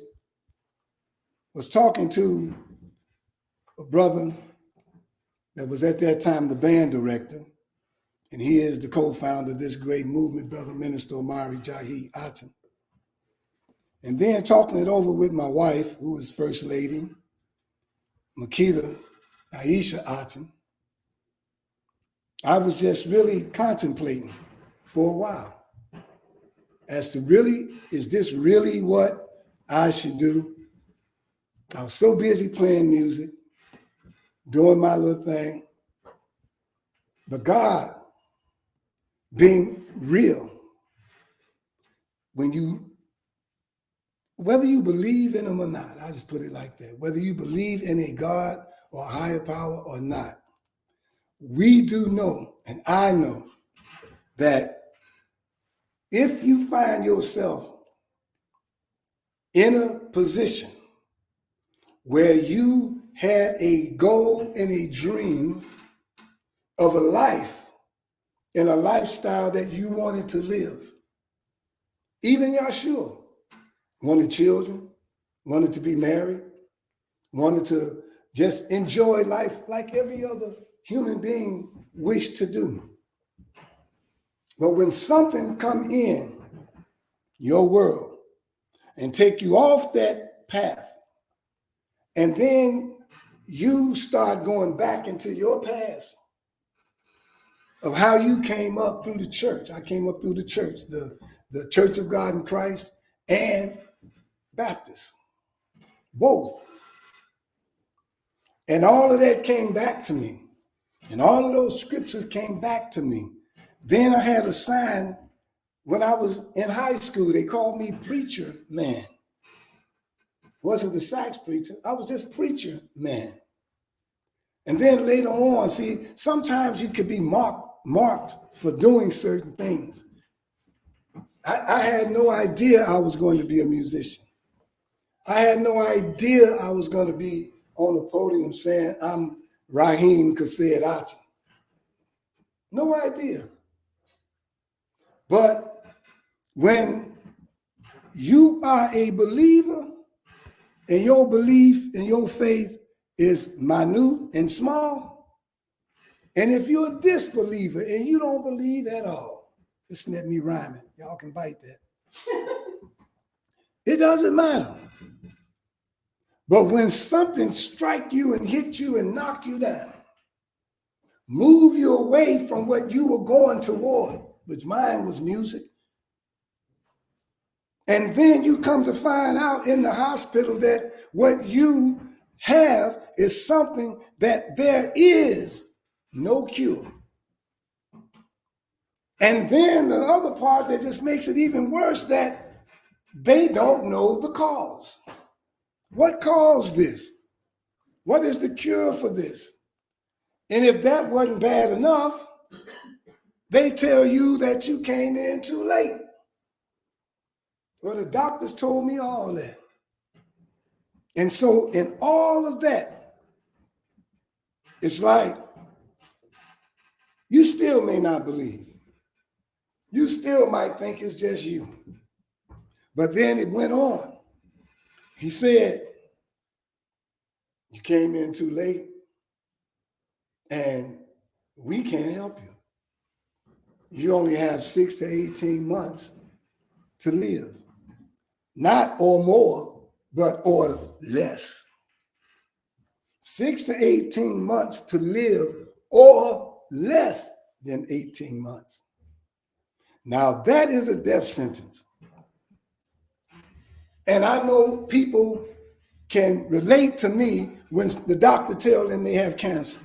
was talking to a brother that was at that time the band director, and he is the co-founder of this great movement, Brother Minister Omari Jahi Aton. And then talking it over with my wife, who is First Lady, Makita Aisha Aton, I was just really contemplating for a while as to really, is this really what I should do? I was so busy playing music, doing my little thing, but God being real, whether you believe in him or not, I just put it like that, whether you believe in a God or a higher power or not, we do know, and I know, that if you find yourself in a position where you had a goal and a dream of a life and a lifestyle that you wanted to live, even Yahshua wanted children, wanted to be married, wanted to just enjoy life like every other human being wished to do. But when something come in your world and take you off that path, and then you start going back into your past of how you came up through the church. I came up through the church, the Church of God in Christ and Baptist, both. And all of that came back to me. And all of those scriptures came back to me. Then I had a sign when I was in high school. They called me preacher man. Wasn't the sax preacher. I was just preacher man. And then later on, see, sometimes you could be marked for doing certain things. I had no idea I was going to be a musician. I had no idea I was going to be on the podium saying, I'm Rahim Chesed Aton. No idea. But when you are a believer and your belief and your faith is minute and small, and if you're a disbeliever and you don't believe at all, listen at me rhyming, y'all can bite that. It doesn't matter. But when something strike you and hit you and knock you down, move you away from what you were going toward, which mine was music. And then you come to find out in the hospital that what you have is is something that there is no cure. And then the other part that just makes it even worse, that they don't know the cause. What caused this? What is the cure for this? And if that wasn't bad enough, they tell you that you came in too late. Well, the doctors told me all that. And so in all of that, it's like you still may not believe. You still might think it's just you. But then it went on. He said, you came in too late and we can't help you. You only have 6 to 18 months to live. Not or more, but or less. 6 to 18 months to live or less than 18 months. Now that is a death sentence. And I know people can relate to me when the doctor tells them they have cancer,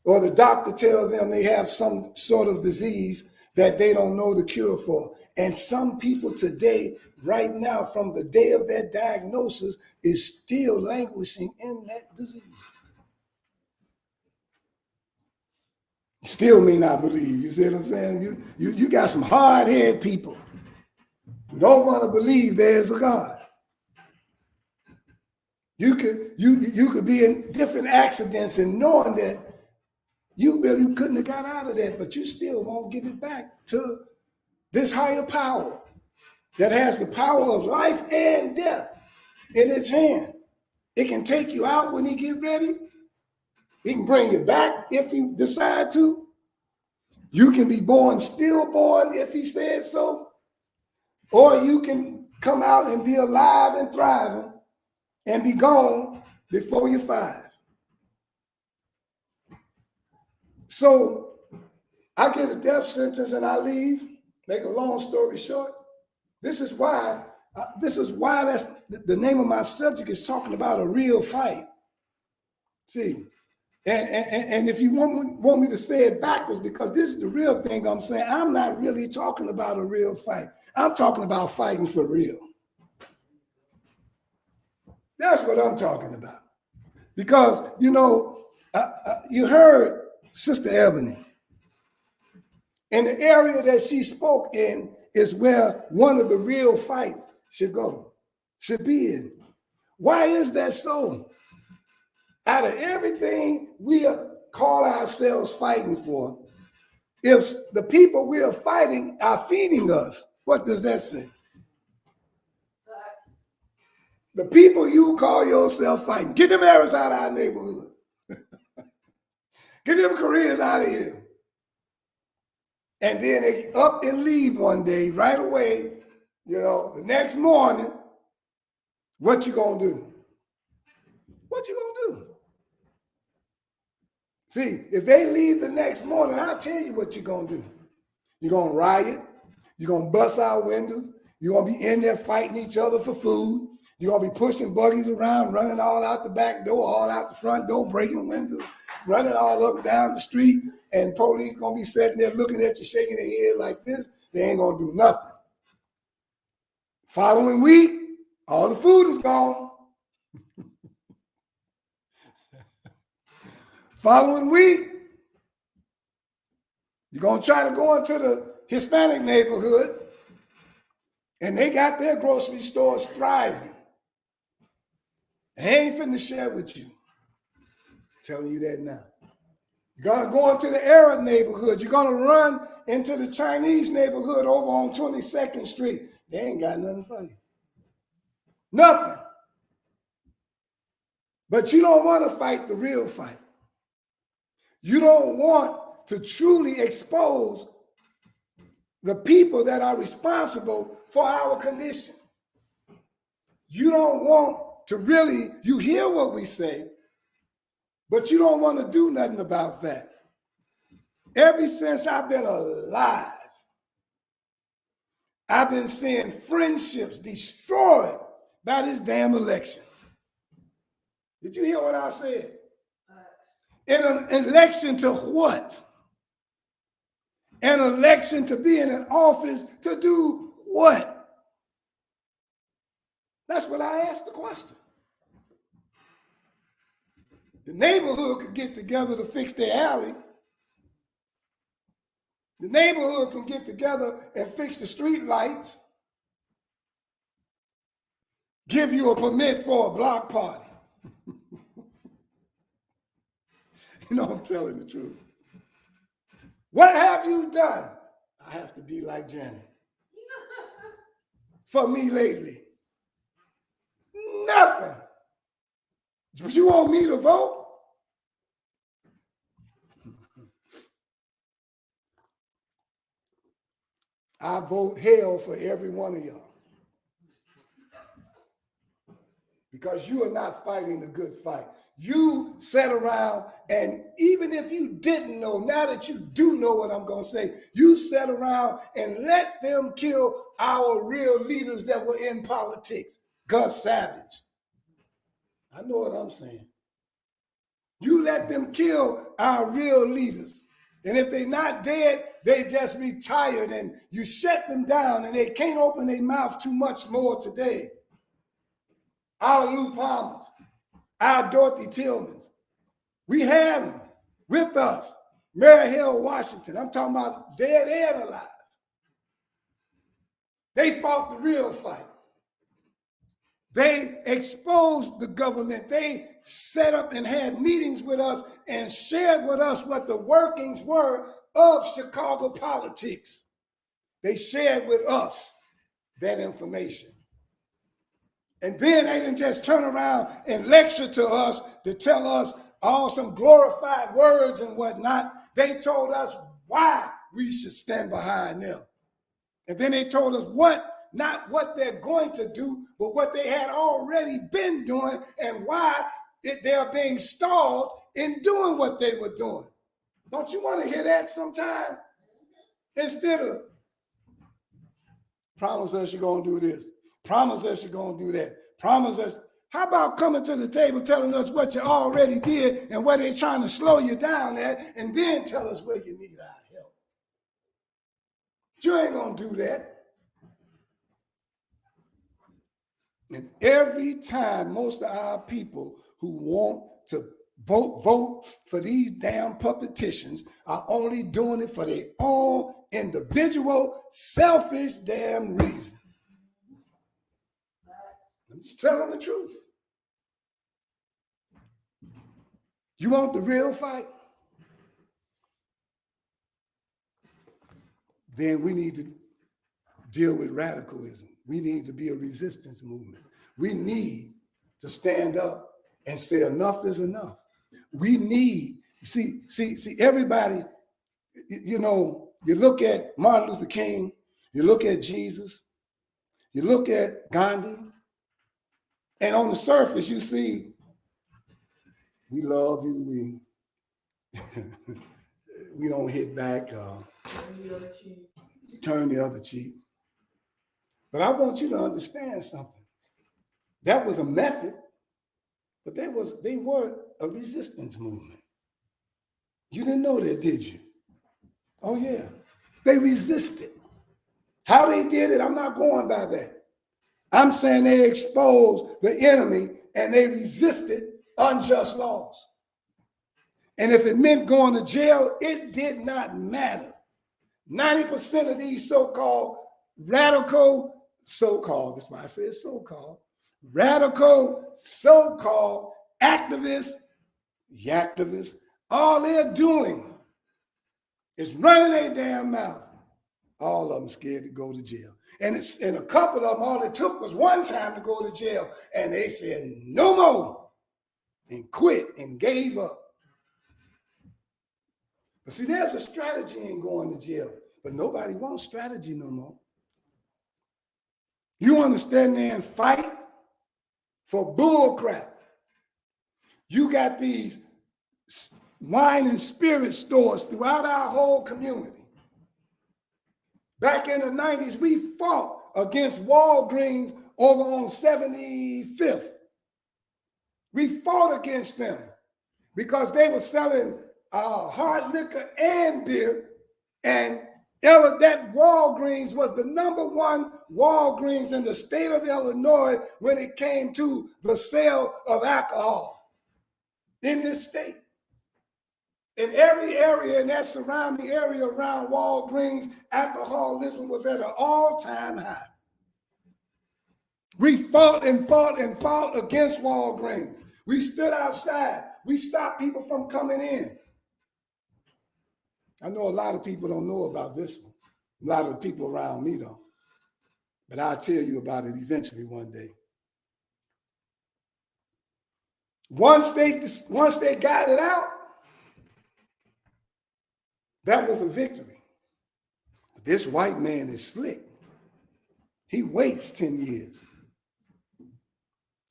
or the doctor tells them they have some sort of disease that they don't know the cure for. And some people today, right now, from the day of their diagnosis, is still languishing in that disease. Still may not believe. You see what I'm saying? You got some hard-headed people who don't want to believe there's a God. You could be in different accidents and knowing that you really couldn't have got out of that, but you still won't give it back to this higher power that has the power of life and death in its hand. It can take you out when he get ready. He can bring you back if he decide to. You can be born stillborn if he says so. Or you can come out and be alive and thriving and be gone before you're 5. So I get a death sentence and I leave. Make a long story short. This is why that's the name of my subject is talking about a real fight. See, and if you want me to say it backwards, because this is the real thing I'm saying, I'm not really talking about a real fight. I'm talking about fighting for real. That's what I'm talking about. Because, you heard Sister Ebony. And the area that she spoke in is where one of the real fights should be in. Why is that so? Out of everything we call ourselves fighting for, if the people we are fighting are feeding us, what does that say? The people you call yourself fighting, get them Arabs out of our neighborhood. Get them Koreans out of here. And then they up and leave one day, right away, the next morning, what you gonna do? What you gonna do? See, if they leave the next morning, I'll tell you what you're gonna do. You're gonna riot, you're gonna bust out windows, you're gonna be in there fighting each other for food, you're gonna be pushing buggies around, running all out the back door, all out the front door, breaking windows, running all up and down the street, and police gonna be sitting there looking at you, shaking their head like this. They ain't gonna do nothing. Following week, all the food is gone. Following week, you're gonna try to go into the Hispanic neighborhood, and they got their grocery stores thriving. They ain't finna share with you. I'm telling you that now. You're gonna go into the Arab neighborhood. You're gonna run into the Chinese neighborhood over on 22nd Street. They ain't got nothing for you. Nothing. But you don't want to fight the real fight. You don't want to truly expose the people that are responsible for our condition. You don't want to really, you hear what we say, but you don't want to do nothing about that. Ever since I've been alive, I've been seeing friendships destroyed by this damn election. Did you hear what I said? In an election to what? An election to be in an office to do what? That's what I asked the question. The neighborhood could get together to fix their alley. The neighborhood can get together and fix the street lights. Give you a permit for a block party. You know, I'm telling the truth. What have you done? I have to be like Janet. For me lately. Nothing. But you want me to vote? I vote hell for every one of y'all. Because you are not fighting the good fight. You sat around, and even if you didn't know, now that you do know what I'm going to say, you sat around and let them kill our real leaders that were in politics. Gus Savage. I know what I'm saying. You let them kill our real leaders. And if they're not dead, they just retired, and you shut them down, and they can't open their mouth too much more today. Our Lou Palmers, our Dorothy Tillmans, we had them with us. Mary Hill Washington, I'm talking about dead and alive. They fought the real fight. They exposed the government. They set up and had meetings with us and shared with us what the workings were of Chicago politics. They shared with us that information. And then they didn't just turn around and lecture to us to tell us all some glorified words and whatnot. They told us why we should stand behind them. And then they told us not what they're going to do, but what they had already been doing and why they're being stalled in doing what they were doing. Don't you want to hear that sometime? Instead of promise us you're going to do this, promise us you're going to do that, promise us. How about coming to the table telling us what you already did and where they're trying to slow you down at, and then tell us where you need our help? You ain't going to do that. And every time most of our people who want to vote for these damn politicians are only doing it for their own individual, selfish damn reason. I'm just telling the truth. You want the real fight? Then we need to deal with radicalism. We need to be a resistance movement. We need to stand up and say enough is enough. We need, see, everybody, you know, you look at Martin Luther King, you look at Jesus, you look at Gandhi, and on the surface you see, we love you, we don't hit back, turn the other cheek. But I want you to understand something. That was a method, but they were a resistance movement. You didn't know that, did you? Oh yeah, they resisted. How they did it, I'm not going by that. I'm saying they exposed the enemy and they resisted unjust laws. And if it meant going to jail, it did not matter. 90% of these so-called radical, that's why I said so-called, radical, so-called activists, yaktivists, all they're doing is running their damn mouth. All of them scared to go to jail. And a couple of them, all it took was one time to go to jail, and they said no more and quit and gave up. But see, there's a strategy in going to jail, but nobody wants strategy no more. You want to stand there and fight for bull crap. You got these wine and spirit stores throughout our whole community. Back in the 90s, we fought against Walgreens over on 75th. We fought against them because they were selling hard liquor and beer, and that Walgreens was the #1 Walgreens in the state of Illinois when it came to the sale of alcohol in this state. In every area in that surrounding area around Walgreens, alcoholism was at an all-time high. We fought and fought and fought against Walgreens. We stood outside. We stopped people from coming in. I know a lot of people don't know about this one. A lot of the people around me don't. But I'll tell you about it eventually one day. Once they got it out, that was a victory. But this white man is slick. He waits 10 years.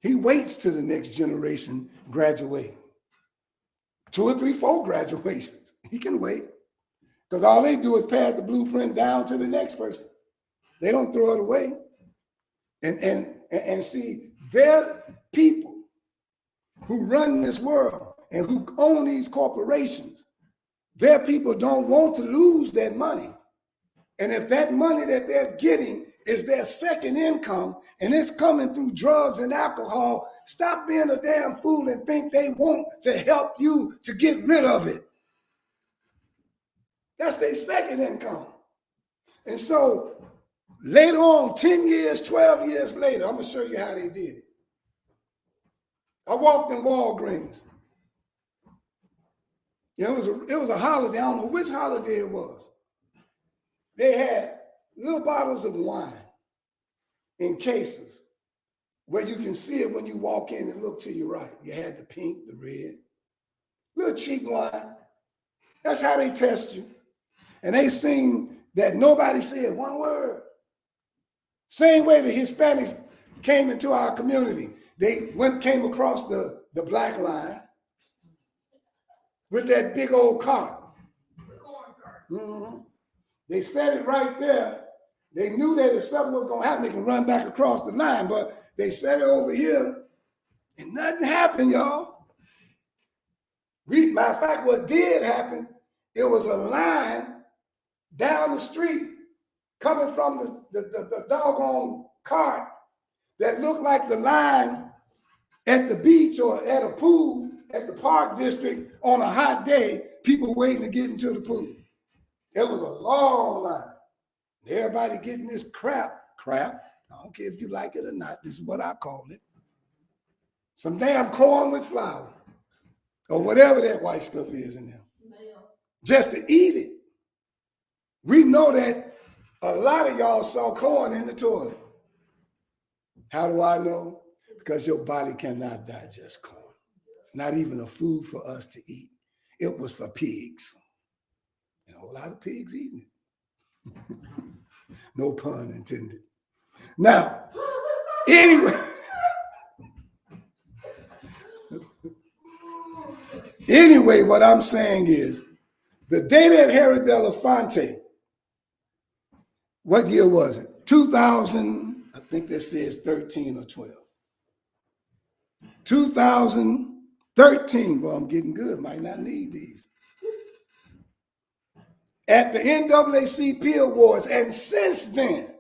He waits till the next generation graduate. 2 or 3, 4 graduations. He can wait. Because all they do is pass the blueprint down to the next person. They don't throw it away. And see, they're people who run this world and who own these corporations. Their people don't want to lose that money. And if that money that they're getting is their second income and it's coming through drugs and alcohol, stop being a damn fool and think they want to help you to get rid of it. That's their second income. And so later on, 10 years, 12 years later, I'm going to show you how they did it. I walked in Walgreens. It was a holiday. I don't know which holiday it was. They had little bottles of wine in cases where you can see it when you walk in and look to your right. You had the pink, the red, little cheap wine. That's how they test you. And they seen that nobody said one word. Same way the Hispanics came into our community. They came across the black line with that big old cart. Mm-hmm. They set it right there. They knew that if something was going to happen, they can run back across the line, but they set it over here and nothing happened, y'all. Matter of fact, what did happen, it was a line down the street coming from the doggone cart that looked like the line at the beach or at a pool at the park district on a hot day, people waiting to get into the pool. It was a long line. Everybody getting this crap. I don't care if you like it or not. This is what I call it. Some damn corn with flour or whatever that white stuff is in there. Just to eat it. We know that a lot of y'all saw corn in the toilet. How do I know? Because your body cannot digest corn. It's not even a food for us to eat. It was for pigs. And a whole lot of pigs eating it. No pun intended. Now, anyway. Anyway, what I'm saying is, the day that Harry Belafonte, what year was it? 2000, I think that says 13 or 12. 2013, well, I'm getting good, might not need these. At the NAACP Awards, and since then,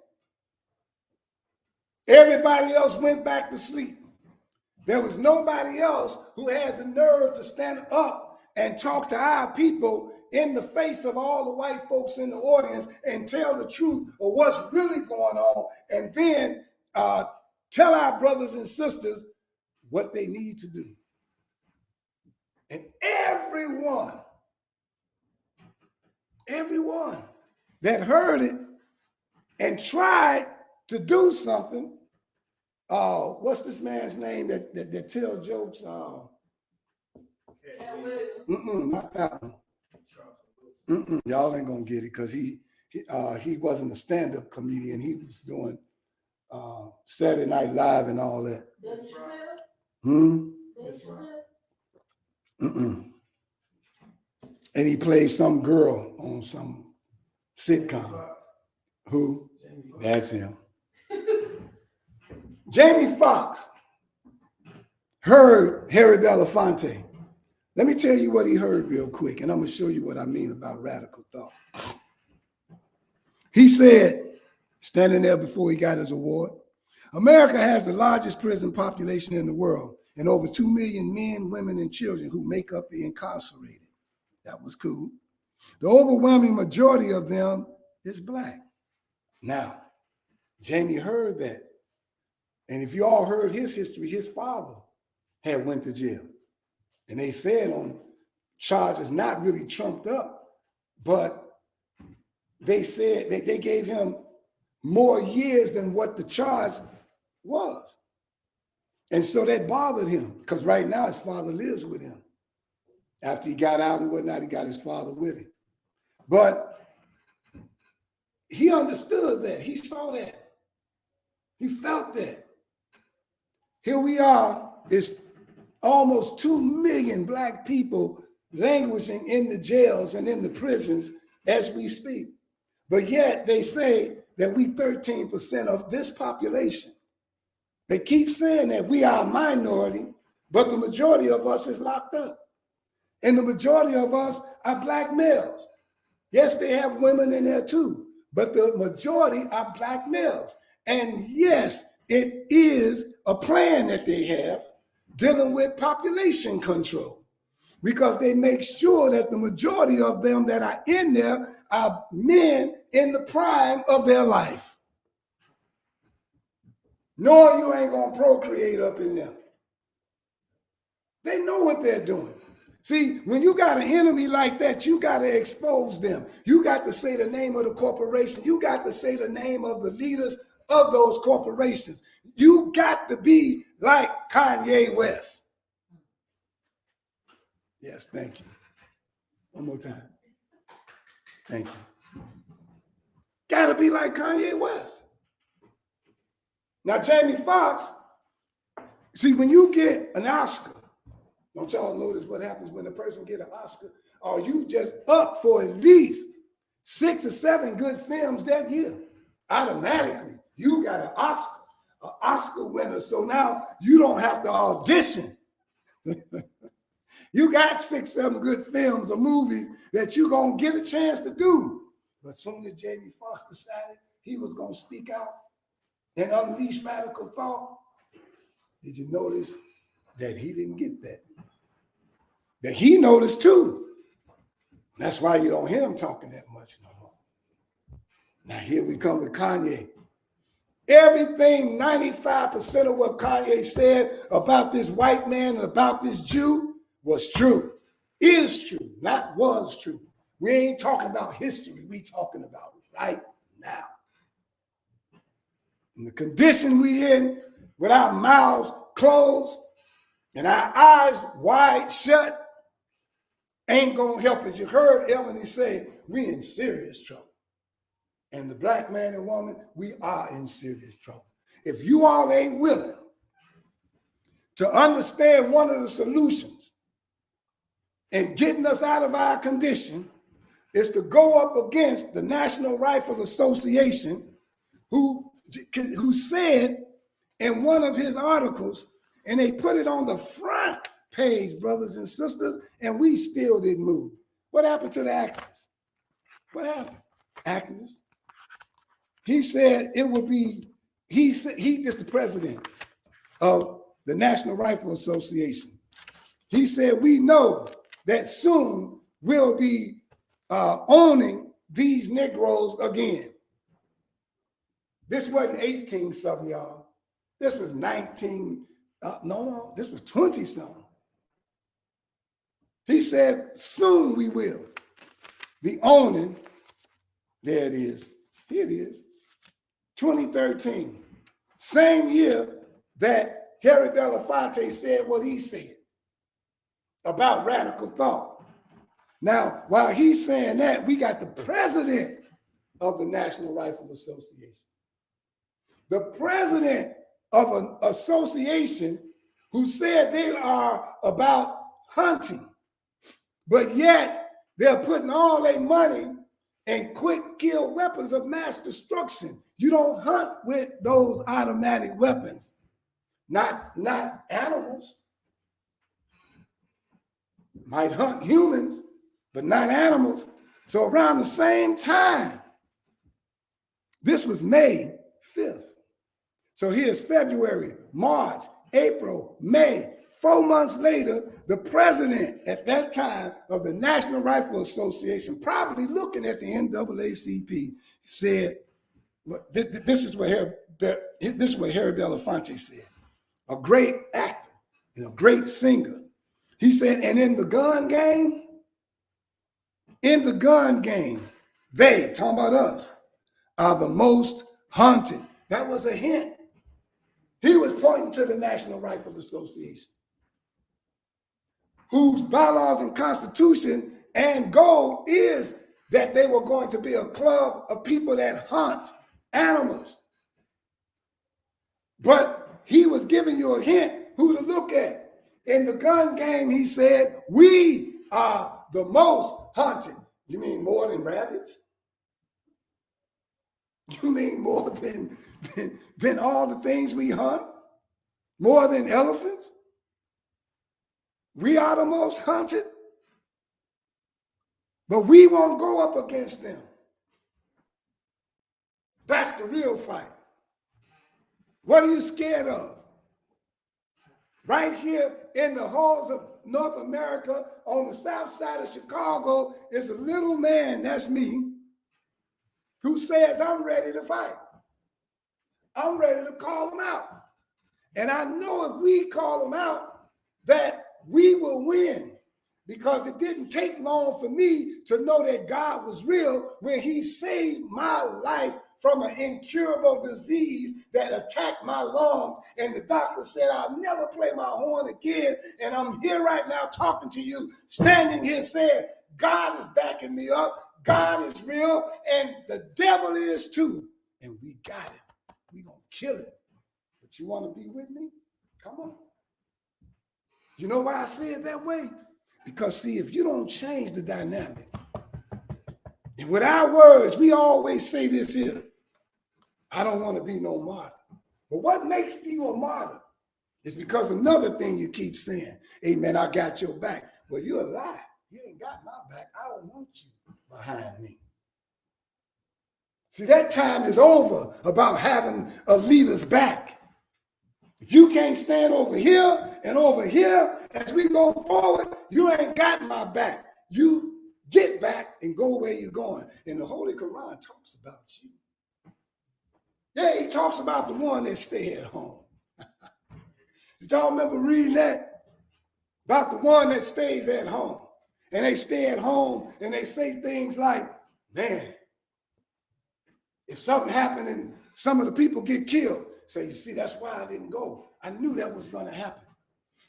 everybody else went back to sleep. There was nobody else who had the nerve to stand up and talk to our people in the face of all the white folks in the audience and tell the truth of what's really going on, and then tell our brothers and sisters what they need to do. And everyone that heard it and tried to do something, what's this man's name that tell jokes? Not that one. Y'all ain't gonna get it because he wasn't a stand-up comedian. He was doing Saturday Night Live and all that. And he played some girl on some sitcom. Who? That's him. Jamie Foxx heard Harry Belafonte. Let me tell you what he heard real quick, and I'm going to show you what I mean about radical thought. He said, standing there before he got his award, America has the largest prison population in the world and over 2 million men, women, and children who make up the incarcerated. That was cool. The overwhelming majority of them is Black. Now, Jamie heard that. And if you all heard his history, his father had went to jail. And they said on charges not really trumped up, but they said they gave him more years than what the charge was. And so that bothered him, because right now his father lives with him. After he got out and whatnot, he got his father with him. But he understood that. He saw that. He felt that. Here we are, it's almost 2 million Black people languishing in the jails and in the prisons as we speak. But yet they say that we 13% of this population. They keep saying that we are a minority, but the majority of us is locked up. And the majority of us are Black males. Yes, they have women in there too, but the majority are Black males. And yes, it is a plan that they have dealing with population control, because they make sure that the majority of them that are in there are men in the prime of their life. Knowing you ain't gonna procreate up in them. They know what they're doing. See, when you got an enemy like that, you got to expose them. You got to say the name of the corporation. You got to say the name of the leaders of those corporations. You got to be like Kanye West. Yes, thank you. One more time. Thank you. Got to be like Kanye West. Now, Jamie Foxx, see, when you get an Oscar, don't y'all notice what happens when a person get an Oscar? Or you just up for at least 6 or 7 good films that year. Automatically, you got an Oscar winner. So now you don't have to audition. You got 6, 7 good films or movies that you're going to get a chance to do. But soon as Jamie Foxx decided he was going to speak out and unleash radical thought, did you notice that he didn't get that? That he noticed too. That's why you don't hear him talking that much no more. Now here we come with Kanye. Everything, 95% of what Kanye said about this white man and about this Jew was true, is true, not was true. We ain't talking about history, we talking about right now. In the condition we in, with our mouths closed and our eyes wide shut, ain't gonna help us. You heard Ebony say, we in serious trouble. And the Black man and woman, we are in serious trouble. If you all ain't willing to understand one of the solutions in getting us out of our condition is to go up against the National Rifle Association, who said in one of his articles, and they put it on the front page, brothers and sisters, and we still didn't move. What happened to the activists? What happened? Activists. He said it would be, he is the president of the National Rifle Association. He said, we know that soon we'll be owning these Negroes again. This wasn't 18 something, y'all. This was 19, this was 20 something. He said, soon we will be owning, there it is, here it is, 2013, same year that Harry Belafonte said what he said about radical thought. Now, while he's saying that, we got the president of the National Rifle Association, the president of an association who said they are about hunting, but yet they're putting all their money in quick kill weapons of mass destruction. You don't hunt with those automatic weapons, not animals. might hunt humans, but not animals. So around the same time, this was May 5th. So here's February, March, April, May. 4 months later, the president at that time of the National Rifle Association, probably looking at the NAACP, said, this is what Harry Belafonte said, a great actor and a great singer. He said, and in the gun game, they, talking about us, are the most hunted. That was a hint. He was pointing to the National Rifle Association, whose bylaws and constitution and goal is that they were going to be a club of people that hunt animals. But he was giving you a hint who to look at. In the gun game, he said, we are the most hunted. You mean more than rabbits? You mean more than all the things we hunt? More than elephants? We are the most hunted, but we won't go up against them. That's the real fight. What are you scared of? Right here in the halls of North America, on the south side of Chicago, is a little man, that's me, who says, I'm ready to fight. I'm ready to call him out. And I know if we call him out, that we will win, because it didn't take long for me to know that God was real when he saved my life from an incurable disease that attacked my lungs. And the doctor said, I'll never play my horn again. And I'm here right now talking to you, standing here saying, God is backing me up. God is real, and the devil is too. And we got him. We're going to kill him. But you want to be with me? Come on. You know why I say it that way? Because, see, if you don't change the dynamic, and with our words, we always say this here, I don't want to be no martyr. But what makes you a martyr is because another thing you keep saying, amen, I got your back. Well, you're a lie. You ain't got my back. I don't want you behind me. See, that time is over about having a leader's back. If you can't stand over here and over here as we go forward, you ain't got my back. You get back and go where you're going. And the Holy Quran talks about you. Yeah, he talks about the one that stay at home. Did y'all remember reading that? About the one that stays at home. And they stay at home and they say things like, man, if something happened and some of the people get killed, say, you see, that's why I didn't go. I knew that was going to happen.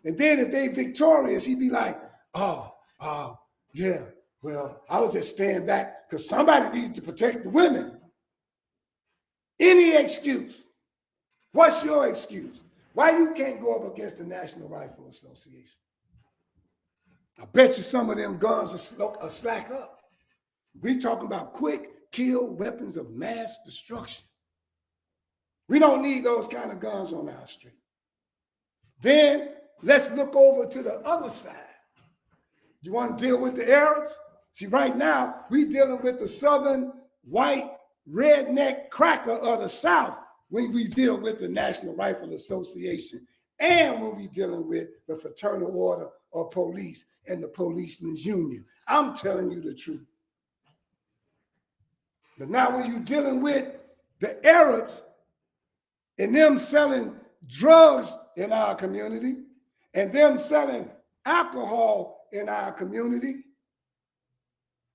And then if they victorious, he'd be like, yeah, well, I was just staying back because somebody needs to protect the women. Any excuse. What's your excuse? Why you can't go up against the National Rifle Association? I bet you some of them guns are slack up. We talking about quick kill weapons of mass destruction. We don't need those kind of guns on our street. Then let's look over to the other side. You want to deal with the Arabs? See, right now, we dealing with the southern white redneck cracker of the South when we deal with the National Rifle Association and when we dealing with the Fraternal Order of Police and the Policemen's Union. I'm telling you the truth. But now when you're dealing with the Arabs and them selling drugs in our community and them selling alcohol in our community,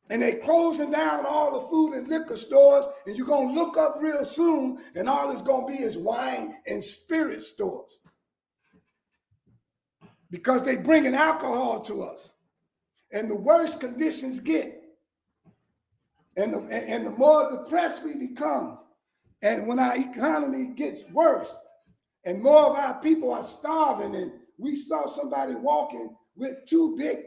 and they closing down all the food and liquor stores, and you're going to look up real soon, and all it's going to be is wine and spirit stores. Because they bringing alcohol to us. And the worse conditions get, and the more depressed we become, and when our economy gets worse, and more of our people are starving, and we saw somebody walking with two big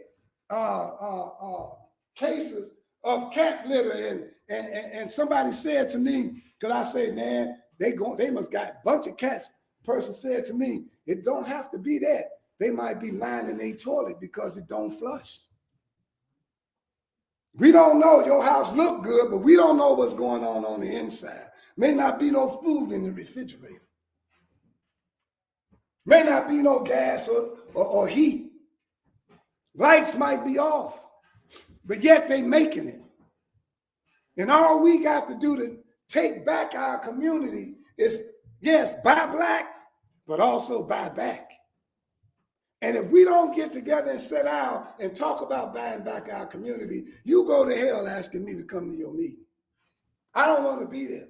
cases of cat litter, and somebody said to me, because I say, man, they must got a bunch of cats. The person said to me, it don't have to be that. they might be lining their toilet because it don't flush. We don't know. Your house look good, but we don't know what's going on the inside. May not be no food in the refrigerator. May not be no gas or heat. Lights might be off, but yet they making it. And all we got to do to take back our community is, yes, buy black, but also buy back. And if we don't get together and sit down and talk about buying back our community, you go to hell asking me to come to your meeting. I don't want to be there.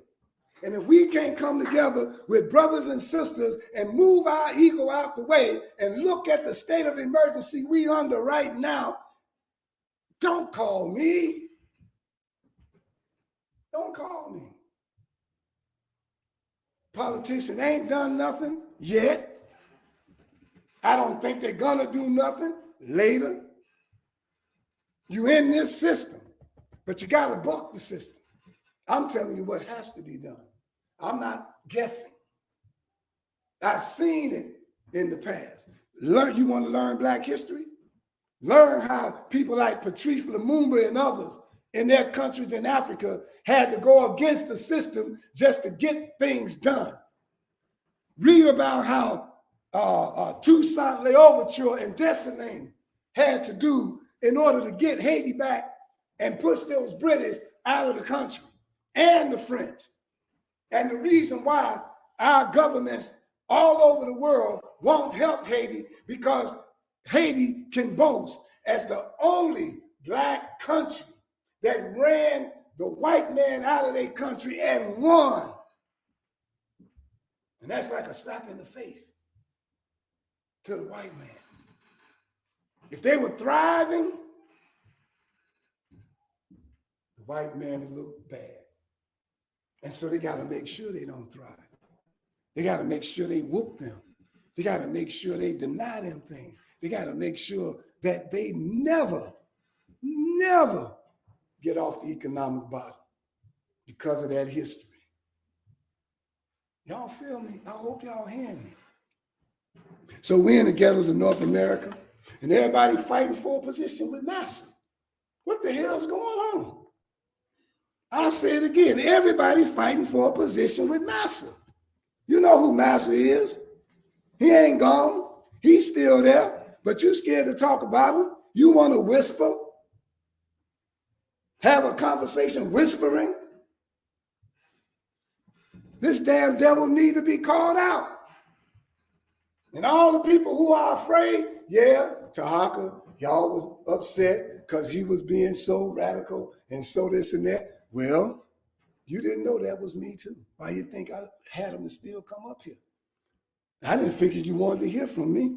And if we can't come together with brothers and sisters and move our ego out the way and look at the state of emergency we under right now, don't call me. Don't call me. Politicians ain't done nothing yet. I don't think they're gonna do nothing later. You in this system, but you gotta buck the system. I'm telling you what has to be done. I'm not guessing. I've seen it in the past. You want to learn Black history? Learn how people like Patrice Lumumba and others in their countries in Africa had to go against the system just to get things done. Read about how Toussaint Louverture and Dessalines had to do in order to get Haiti back and push those British out of the country and the French. And the reason why our governments all over the world won't help Haiti, because Haiti can boast as the only Black country that ran the white man out of their country and won. And that's like a slap in the face to the white man. If they were thriving, the white man would look bad. And so they got to make sure they don't thrive. They got to make sure they whoop them. They got to make sure they deny them things. They got to make sure that they never get off the economic bottom because of that history. Y'all feel me? I hope y'all hearing me. So we're in the ghettos of North America, and everybody fighting for a position with Massa. What the hell's going on? I'll say it again. Everybody fighting for a position with Massa. You know who Massa is. He ain't gone. He's still there, but you scared to talk about him. You want to whisper, have a conversation whispering. This damn devil need to be called out. And all the people who are afraid, yeah, Tahaka, y'all was upset because he was being so radical and so this and that. Well, you didn't know that was me too. Why you think I had him to still come up here? I didn't figure you wanted to hear from me,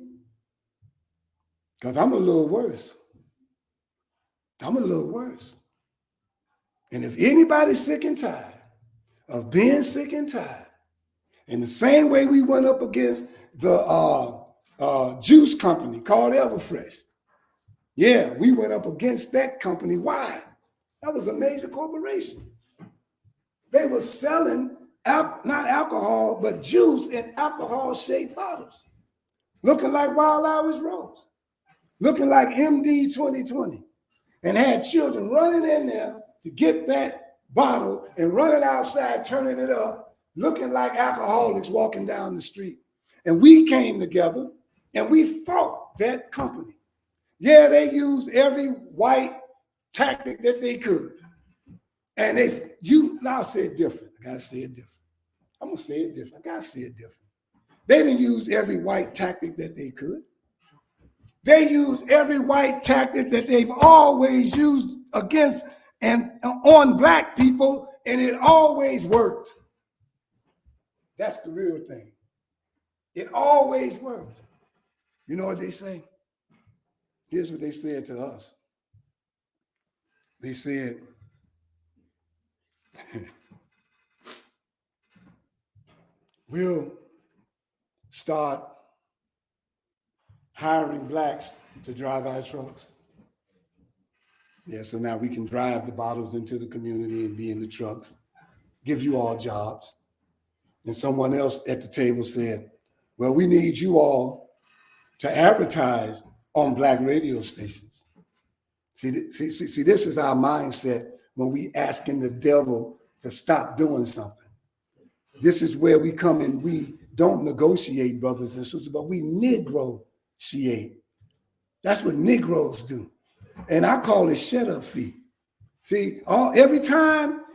because I'm a little worse. I'm a little worse. And if anybody's sick and tired of being sick and tired, in the same way we went up against the juice company called Everfresh. Yeah, we went up against that company. Why? That was a major corporation. They were selling not alcohol, but juice in alcohol-shaped bottles, looking like Wild Irish Rose, looking like MD 2020, and had children running in there to get that bottle and running outside, turning it up, looking like alcoholics walking down the street. And we came together and we fought that company. Yeah, they used every white tactic that they could. And I'll say it different. I gotta say it different. I'm gonna say it different. I gotta say it different. They didn't use every white tactic that they could. They used every white tactic that they've always used against and on Black people, and it always worked. That's the real thing. It always worked. You know what they say? Here's what they said to us. They said, we'll start hiring Blacks to drive our trucks. Yeah, so now we can drive the bottles into the community and be in the trucks, give you all jobs. And someone else at the table said, well, we need you all to advertise on black radio stations. See, this is our mindset when we asking the devil to stop doing something. This is where we come in. We don't negotiate, brothers and sisters, but we negotiate. That's what Negroes do. And I call it shut up fee. See, every time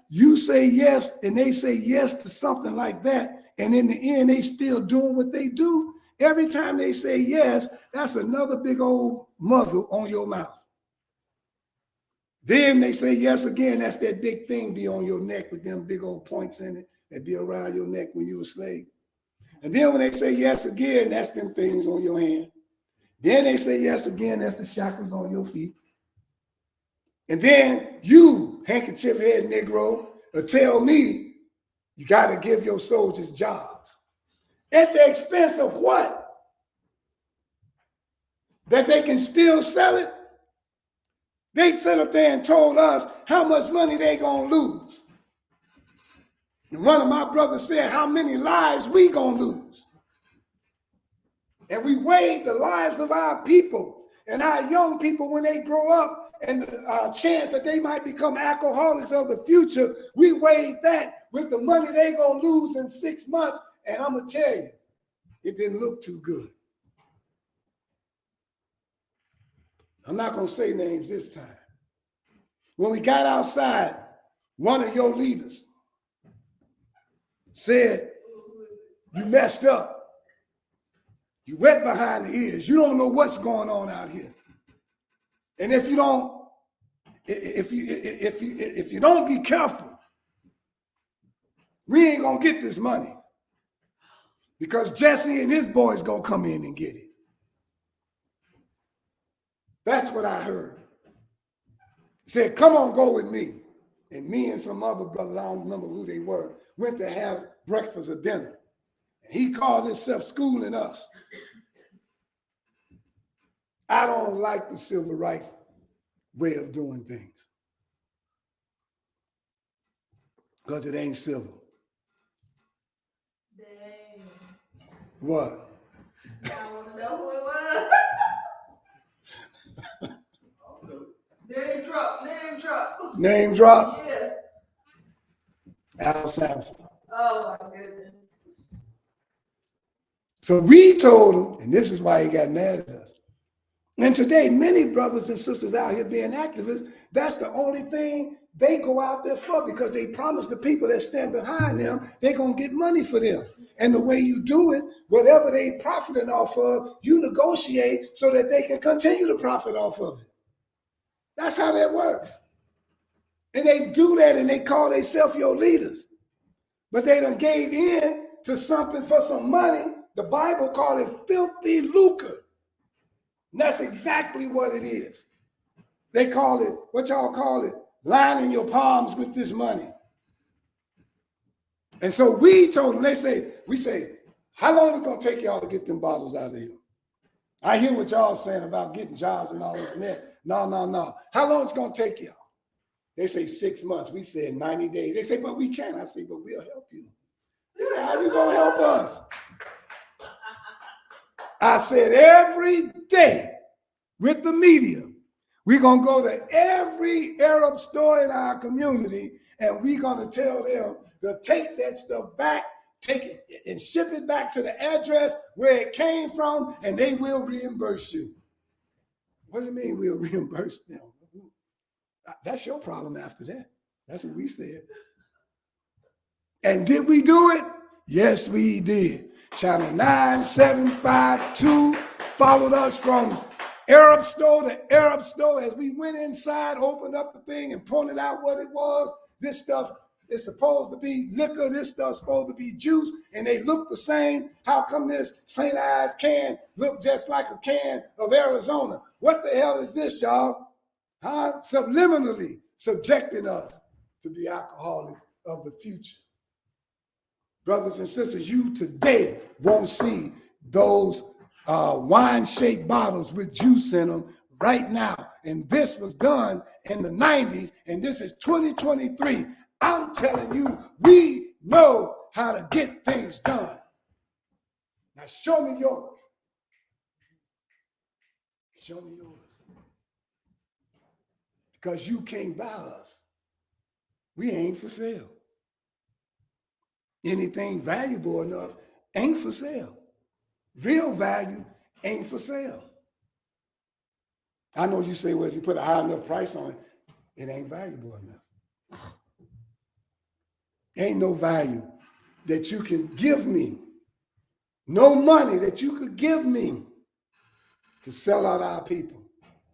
you say yes and they say yes to something like that, and in the end they still doing what they do, every time they say yes, that's another big old muzzle on your mouth. Then they say yes again, that's that big thing be on your neck with them big old points in it that be around your neck when you were a slave. And then when they say yes again, that's them things on your hand. Then they say yes again, that's the shackles on your feet. And then you, handkerchief head Negro, tell me you got to give your soldiers jobs. At the expense of what? That they can still sell it? They sat up there and told us how much money they gonna lose. And one of my brothers said, how many lives we gonna lose? And we weighed the lives of our people and our young people when they grow up and the chance that they might become alcoholics of the future. We weighed that with the money they gonna lose in 6 months. And I'm gonna tell you, it didn't look too good. I'm not gonna say names this time. When we got outside, one of your leaders said, you messed up. You wet behind the ears. You don't know what's going on out here. And if you don't be careful, we ain't gonna get this money. Because Jesse and his boys gonna come in and get it. That's what I heard. He said, come on, go with me. And me and some other brothers, I don't remember who they were, went to have breakfast or dinner. And he called himself schooling us. I don't like the civil rights way of doing things. Because it ain't civil. Dang. What? I want to know who it was. Name drop, name drop. Name drop? Yeah. Al Sampson. Oh my goodness. So we told him, and this is why he got mad at us. And today, many brothers and sisters out here being activists, that's the only thing they go out there for, because they promise the people that stand behind them, they're going to get money for them. And the way you do it, whatever they profiting off of, you negotiate so that they can continue to profit off of it. That's how that works. And they do that and they call themselves your leaders. But they done gave in to something for some money. The Bible called it filthy lucre. And that's exactly what it is. They call it, what y'all call it? Lining your palms with this money. And so we told them, we say, how long is it going to take y'all to get them bottles out of here? I hear what y'all saying about getting jobs and all this and that. No. How long is it going to take y'all? They say 6 months. We said 90 days. They say, but we can't. I say, but we'll help you. They say, how you going to help us? I said, every day with the media, we're going to go to every Arab store in our community, and we're going to tell them to take that stuff back, take it and ship it back to the address where it came from, and they will reimburse you. What do you mean we'll reimburse them? That's your problem after that. That's what we said. And did we do it? Yes, we did. Channel 9752 followed us from Arab store to Arab store as we went inside, opened up the thing and pointed out what it was. This stuff is supposed to be liquor. This stuff's supposed to be juice, and they look the same. How come this St. Ives can look just like a can of Arizona? What the hell is this, y'all? Huh? Subliminally subjecting us to be alcoholics of the future. Brothers and sisters, you today won't see those wine-shaped bottles with juice in them right now. And this was done in the 90s, and this is 2023. I'm telling you, we know how to get things done. Now show me yours. Show me yours. Because you can't buy us. We ain't for sale. Anything valuable enough ain't for sale. Real value ain't for sale. I know you say, well, if you put a high enough price on it, it ain't valuable enough. Ain't no value that you can give me. No money that you could give me to sell out our people.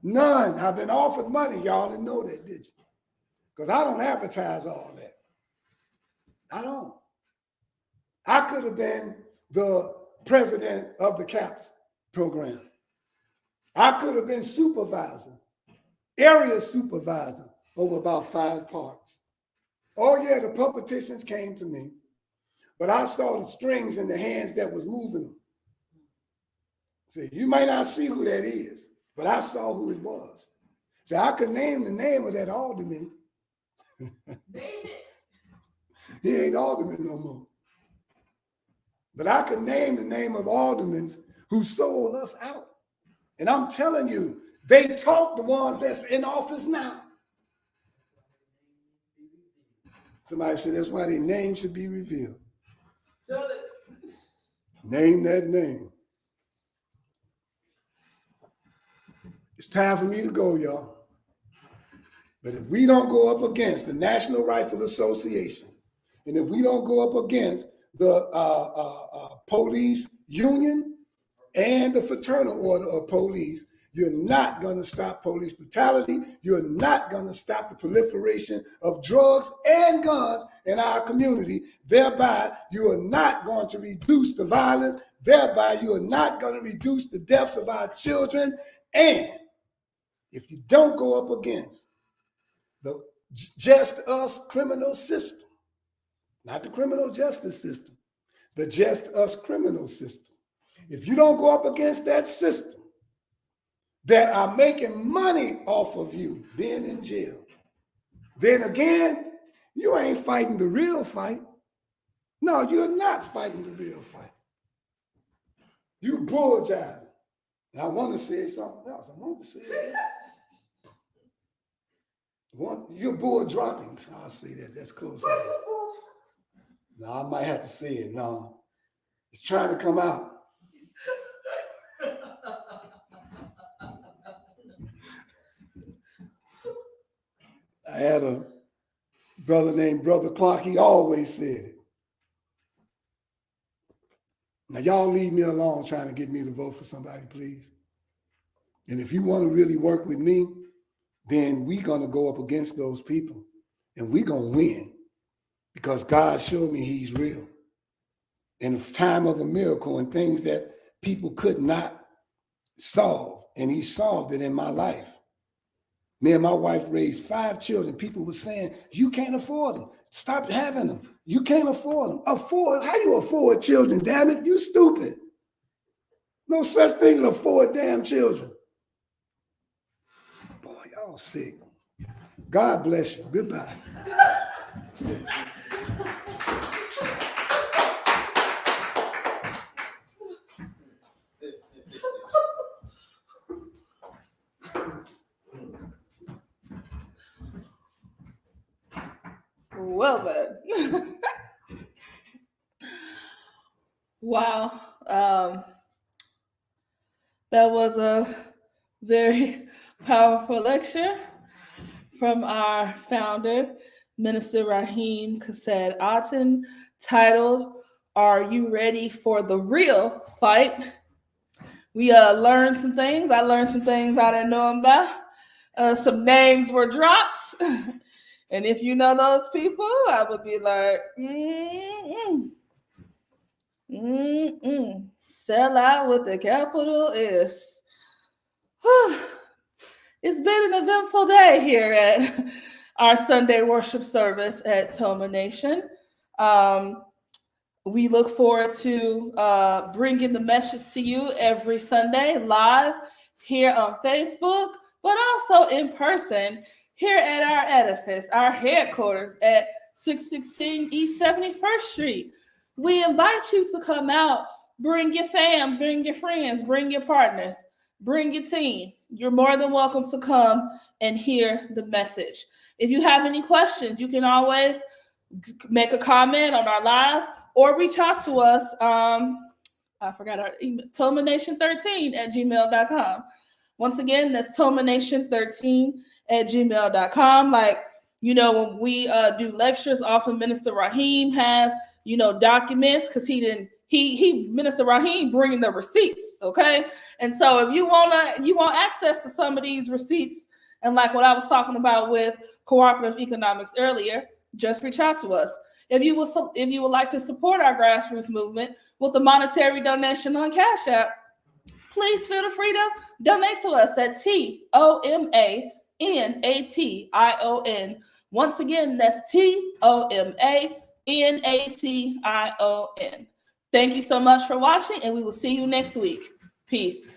None. I've been offered money. Y'all didn't know that, did you? Because I don't advertise all that. I don't. I could have been the president of the CAPS program. I could have been supervisor, area supervisor over about 5 parks. Oh yeah, the politicians came to me, but I saw the strings in the hands that was moving them. See, you might not see who that is, but I saw who it was. See, I could name the name of that alderman. David. He ain't alderman no more. But I could name the name of aldermen who sold us out. And I'm telling you, they taught the ones that's in office now. Somebody said that's why their name should be revealed. Tell it. Name that name. It's time for me to go, y'all. But if we don't go up against the National Rifle Association, and if we don't go up against the police union and the fraternal order of police, you're not going to stop police brutality. You're not going to stop the proliferation of drugs and guns in our community. Thereby, you are not going to reduce the violence. Thereby, you are not going to reduce the deaths of our children. And if you don't go up against the just us criminal system, not the criminal justice system, the just us criminal system, if you don't go up against that system that are making money off of you being in jail, then again, you ain't fighting the real fight. No, you're not fighting the real fight. You bull jiving. And I want to say something else. I want to say it. You're bull dropping. So I'll say that. That's close. No, I might have to say it. No, it's trying to come out. I had a brother named Brother Clark. He always said it. Now, y'all leave me alone trying to get me to vote for somebody, please. And if you want to really work with me, then we're going to go up against those people. And we're going to win. Because God showed me he's real. In a time of a miracle and things that people could not solve. And he solved it in my life. Me and my wife raised 5 children. People were saying, you can't afford them. Stop having them. You can't afford them. Afford? How you afford children, damn it? You stupid. No such thing as afford damn children. Boy, y'all sick. God bless you. Goodbye. Well then. Wow. That was a very powerful lecture from our founder, Minister Rahim Chesed Aton, titled, Are You Ready for the Real Fight? We learned some things. I learned some things I didn't know about. Some names were dropped. And if you know those people, I would be like, sell out with the capital S. It's been an eventful day here at our Sunday worship service at Toma Nation. We look forward to bringing the message to you every Sunday live here on Facebook, but also in person here at our edifice, our headquarters at 616 East 71st Street. We invite you to come out Bring your fam, bring your friends, bring your partners, bring your team. You're more than welcome to come and hear the message. If you have any questions, you can always make a comment on our live or reach out to us. I forgot our email, tomanation13@gmail.com. Once again, that's tomanation13@gmail.com. Like, when we do lectures, often Minister Rahim has, documents, because he Minister Rahim bringing the receipts, okay? And so if you want access to some of these receipts, and like what I was talking about with cooperative economics earlier, just reach out to us. If you would like to support our grassroots movement with a monetary donation on Cash App, please feel free to donate to us at TOMANATION. Once again, that's TOMANATION. Thank you so much for watching, and we will see you next week. Peace.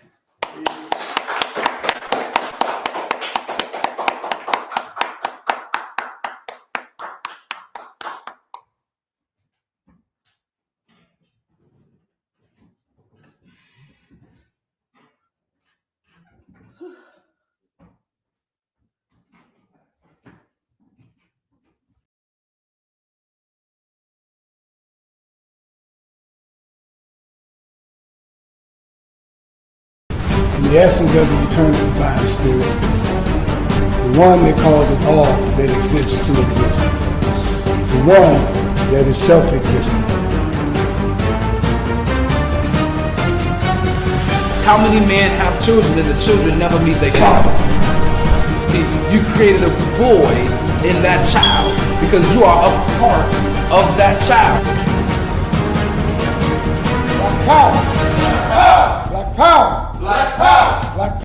The essence of the eternal divine spirit, the one that causes all that exists to exist, the one that is self-existent. How many men have children and the children never meet their father? See, you created a void in that child because you are a part of that child. Black power! Black power! Black power! Black